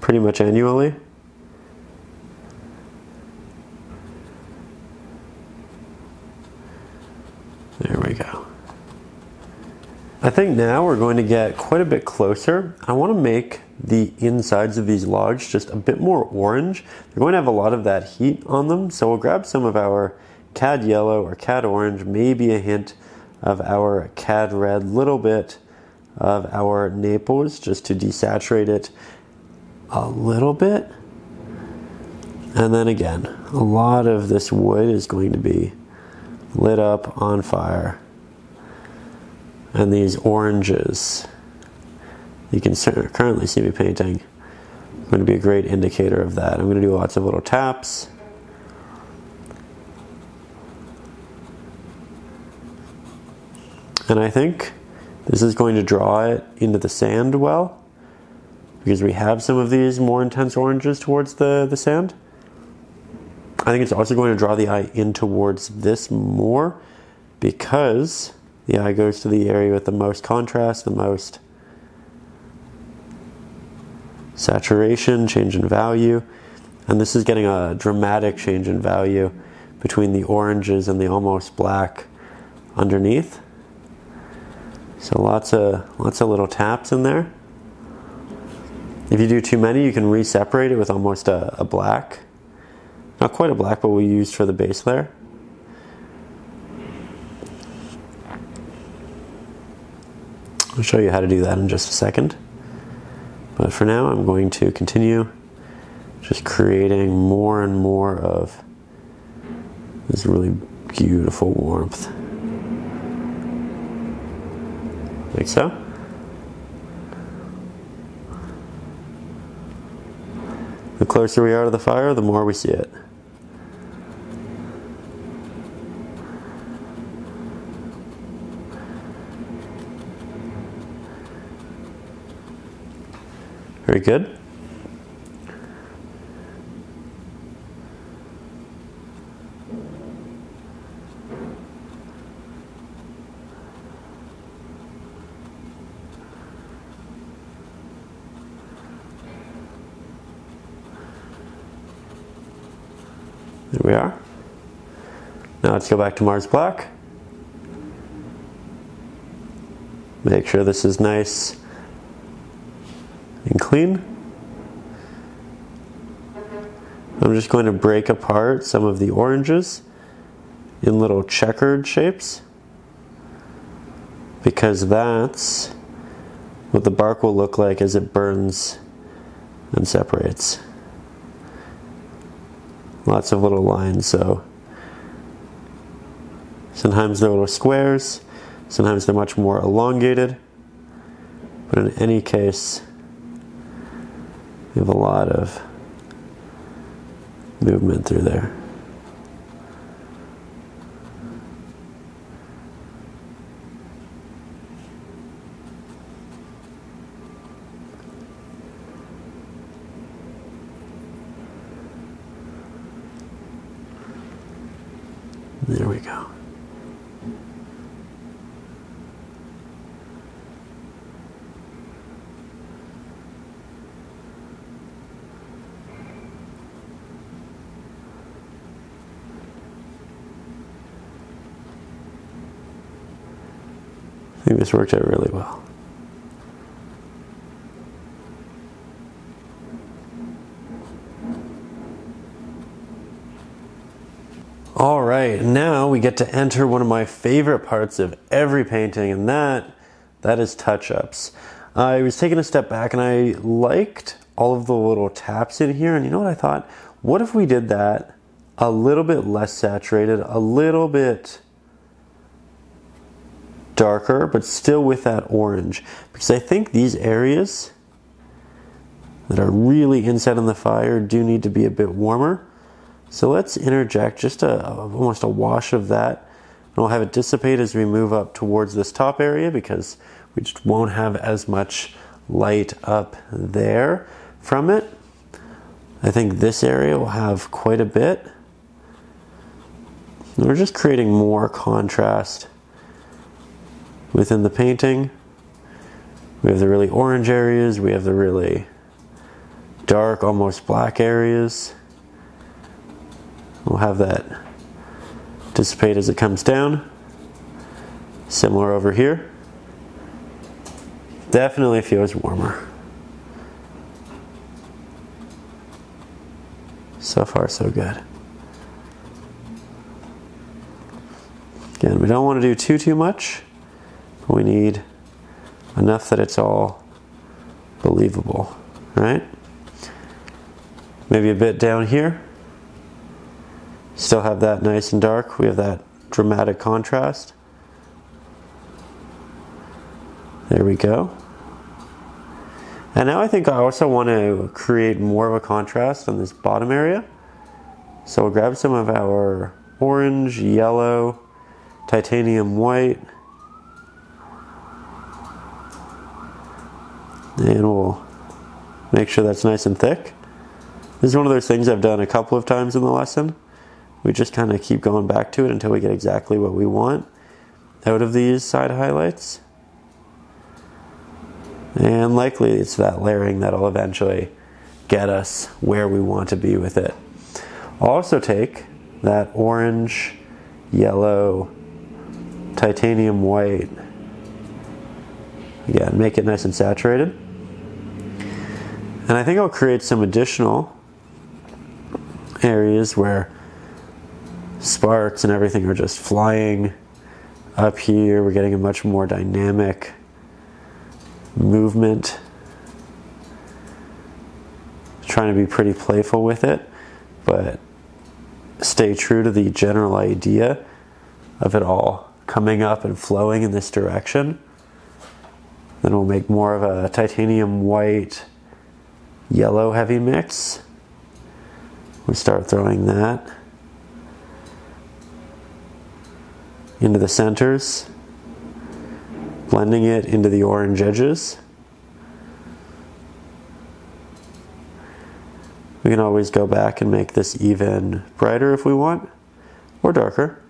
pretty much annually. There we go. I think now we're going to get quite a bit closer. I want to make the insides of these logs just a bit more orange. They're going to have a lot of that heat on them, so we'll grab some of our cad yellow or cad orange, maybe a hint of our cad red, little bit of our Naples just to desaturate it a little bit. And then again, a lot of this wood is going to be lit up on fire. And these oranges, you can currently see me painting, are going to be a great indicator of that. I'm going to do lots of little taps. And I think this is going to draw it into the sand well, because we have some of these more intense oranges towards the sand. I think it's also going to draw the eye in towards this more, because the eye goes to the area with the most contrast, the most saturation, change in value. And this is getting a dramatic change in value between the oranges and the almost black underneath. So lots of little taps in there. If you do too many, you can re-separate it with almost a black. Not quite a black, but we used for the base layer. I'll show you how to do that in just a second. But for now, I'm going to continue just creating more and more of this really beautiful warmth. Like so. The closer we are to the fire, the more we see it. Very good. There we are. Now let's go back to Mars Black. Make sure this is nice and clean. I'm just going to break apart some of the oranges in little checkered shapes, because that's what the bark will look like as it burns and separates. Lots of little lines, so sometimes they're little squares, sometimes they're much more elongated, but in any case, you have a lot of movement through there. There we go. I think this worked out really well. All right, now we get to enter one of my favorite parts of every painting, and that is touch-ups. I was taking a step back and I liked all of the little taps in here, and you know what I thought? What if we did that a little bit less saturated, a little bit darker, but still with that orange? Because I think these areas that are really inside on the fire do need to be a bit warmer. So let's interject just almost a wash of that, and we'll have it dissipate as we move up towards this top area, because we just won't have as much light up there from it. I think this area will have quite a bit. And we're just creating more contrast within the painting. We have the really orange areas, we have the really dark, almost black areas. We'll have that dissipate as it comes down. Similar over here. Definitely feels warmer. So far, so good. Again, we don't want to do too much. We need enough that it's all believable, right? Maybe a bit down here. Still have that nice and dark. We have that dramatic contrast. There we go. And now I think I also want to create more of a contrast on this bottom area. So we'll grab some of our orange, yellow, titanium white, and we'll make sure that's nice and thick. This is one of those things I've done a couple of times in the lesson. We just kind of keep going back to it until we get exactly what we want out of these side highlights. And likely it's that layering that'll eventually get us where we want to be with it. I'll also take that orange, yellow, titanium white, again, make it nice and saturated. And I think I'll create some additional areas where sparks and everything are just flying up here. We're getting a much more dynamic movement. Trying to be pretty playful with it, but stay true to the general idea of it all coming up and flowing in this direction. Then we'll make more of a titanium white, yellow heavy mix. We start throwing that into the centers, blending it into the orange edges. We can always go back and make this even brighter if we want, or darker.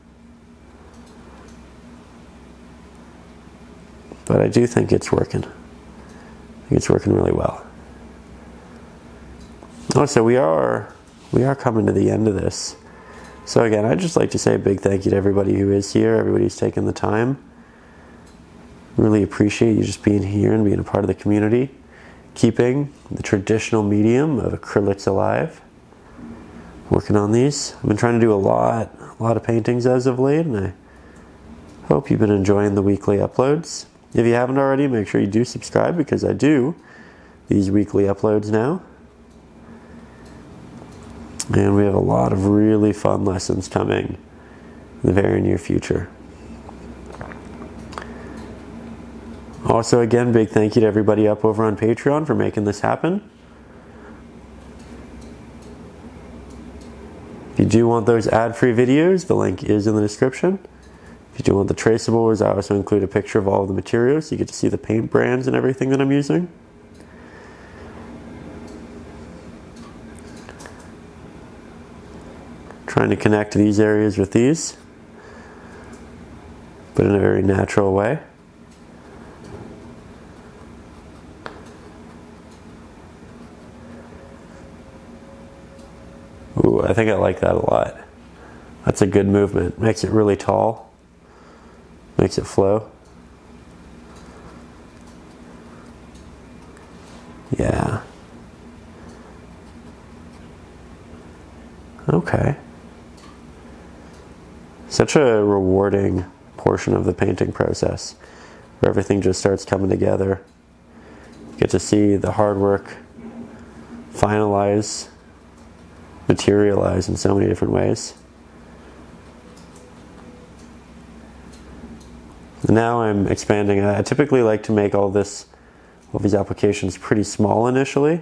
But I do think it's working. I think it's working really well. Also, we are coming to the end of this. So again, I'd just like to say a big thank you to everybody who is here, everybody who's taken the time. Really appreciate you just being here and being a part of the community, keeping the traditional medium of acrylics alive. Working on these. I've been trying to do a lot of paintings as of late, and I hope you've been enjoying the weekly uploads. If you haven't already, make sure you do subscribe, because I do these weekly uploads now. And we have a lot of really fun lessons coming in the very near future. Also, again, big thank you to everybody up over on Patreon for making this happen. If you do want those ad-free videos, the link is in the description. If you do want the traceables, I also include a picture of all of the materials, so you get to see the paint brands and everything that I'm using. Trying to connect these areas with these, but in a very natural way. Ooh, I think I like that a lot. That's a good movement. Makes it really tall. Makes it flow. Yeah. Such a rewarding portion of the painting process, where everything just starts coming together. You get to see the hard work finalize, materialize in so many different ways. And now I'm expanding. I typically like to make all these applications pretty small initially,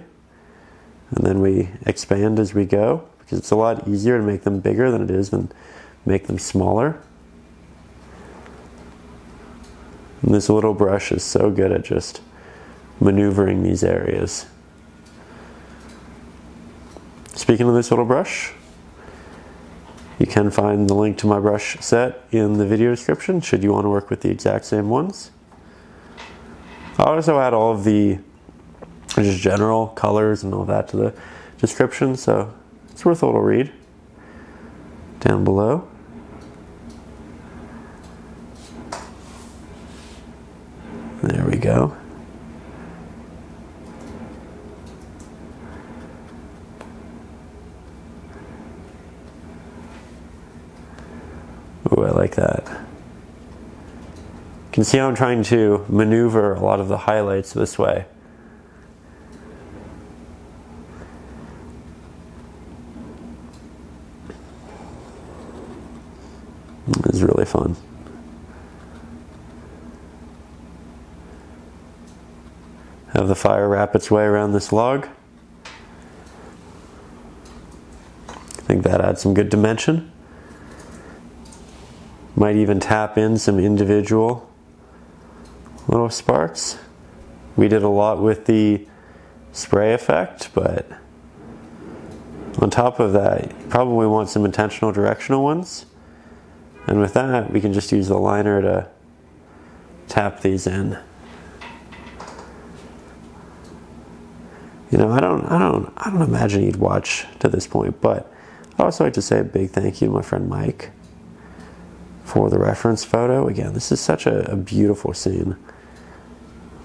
and then we expand as we go, because it's a lot easier to make them bigger than it is than make them smaller. And this little brush is so good at just maneuvering these areas. Speaking of this little brush, you can find the link to my brush set in the video description should you want to work with the exact same ones. I'll also add all of the just general colors and all that to the description, so it's worth a little read down below. There we go. Ooh, I like that. You can see how I'm trying to maneuver a lot of the highlights this way. It's really fun. Have the fire wrap its way around this log. I think that adds some good dimension. Might even tap in some individual little sparks. We did a lot with the spray effect, but on top of that, you probably want some intentional directional ones. And with that, we can just use the liner to tap these in. You know, I don't imagine you'd watch to this point, but I'd also like to say a big thank you to my friend Mike for the reference photo. Again, this is such a beautiful scene.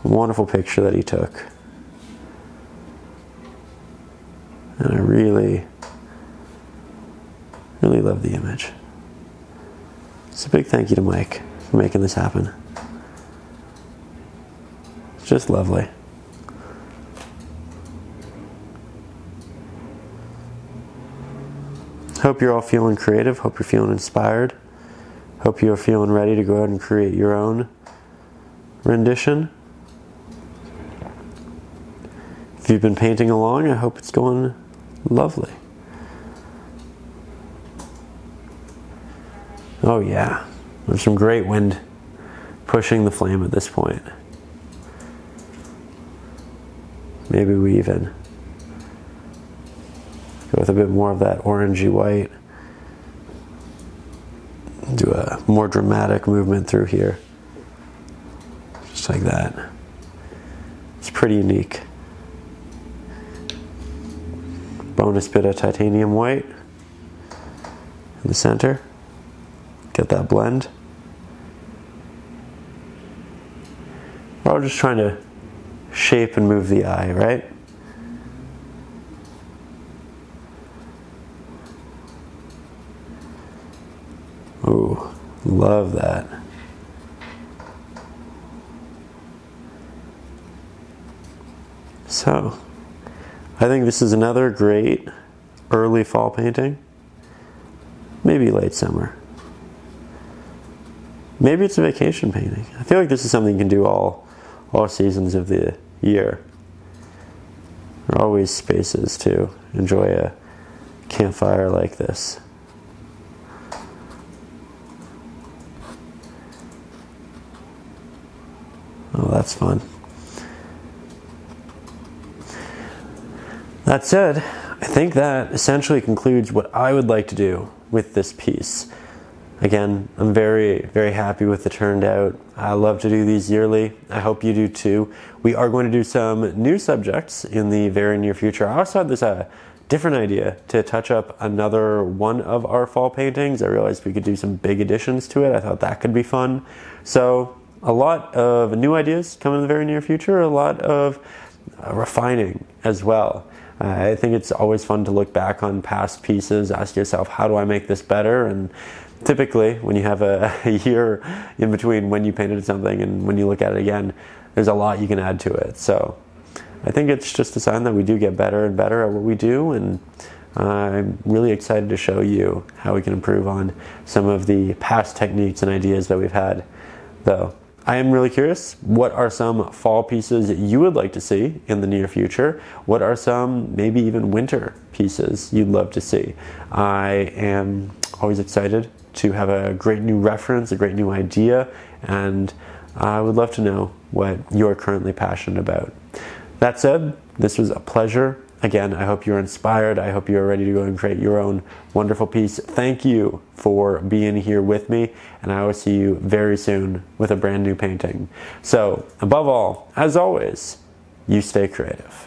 Wonderful picture that he took. And I really, really love the image. So a big thank you to Mike for making this happen. It's just lovely. Hope you're all feeling creative. Hope you're feeling inspired. Hope you're feeling ready to go out and create your own rendition. If you've been painting along, I hope it's going lovely. Oh yeah, there's some great wind pushing the flame at this point. Maybe we even go with a bit more of that orangey white. Do a more dramatic movement through here. Just like that. It's pretty unique. Bonus bit of titanium white in the center. Get that blend. We're all just trying to shape and move the eye, right? Ooh, love that. So, I think this is another great early fall painting. Maybe late summer. Maybe it's a vacation painting. I feel like this is something you can do all seasons of the year. There are always spaces to enjoy a campfire like this. Oh, that's fun. That said, I think that essentially concludes what I would like to do with this piece. Again, I'm very, very happy with the turned out. I love to do these yearly. I hope you do too. We are going to do some new subjects in the very near future. I also had this different idea to touch up another one of our fall paintings. I realized we could do some big additions to it. I thought that could be fun. So a lot of new ideas coming in the very near future, a lot of refining as well. I think it's always fun to look back on past pieces, ask yourself, how do I make this better? And typically when you have a year in between when you painted something and when you look at it again, there's a lot you can add to it. So I think it's just a sign that we do get better and better at what we do, and I'm really excited to show you how we can improve on some of the past techniques and ideas that we've had. Though I am really curious, what are some fall pieces that you would like to see in the near future? What are some maybe even winter pieces you'd love to see? I am always excited to have a great new reference, a great new idea, and I would love to know what you're currently passionate about. That said, this was a pleasure. Again, I hope you're inspired. I hope you're ready to go and create your own wonderful piece. Thank you for being here with me, and I will see you very soon with a brand new painting. So, above all, as always, you stay creative.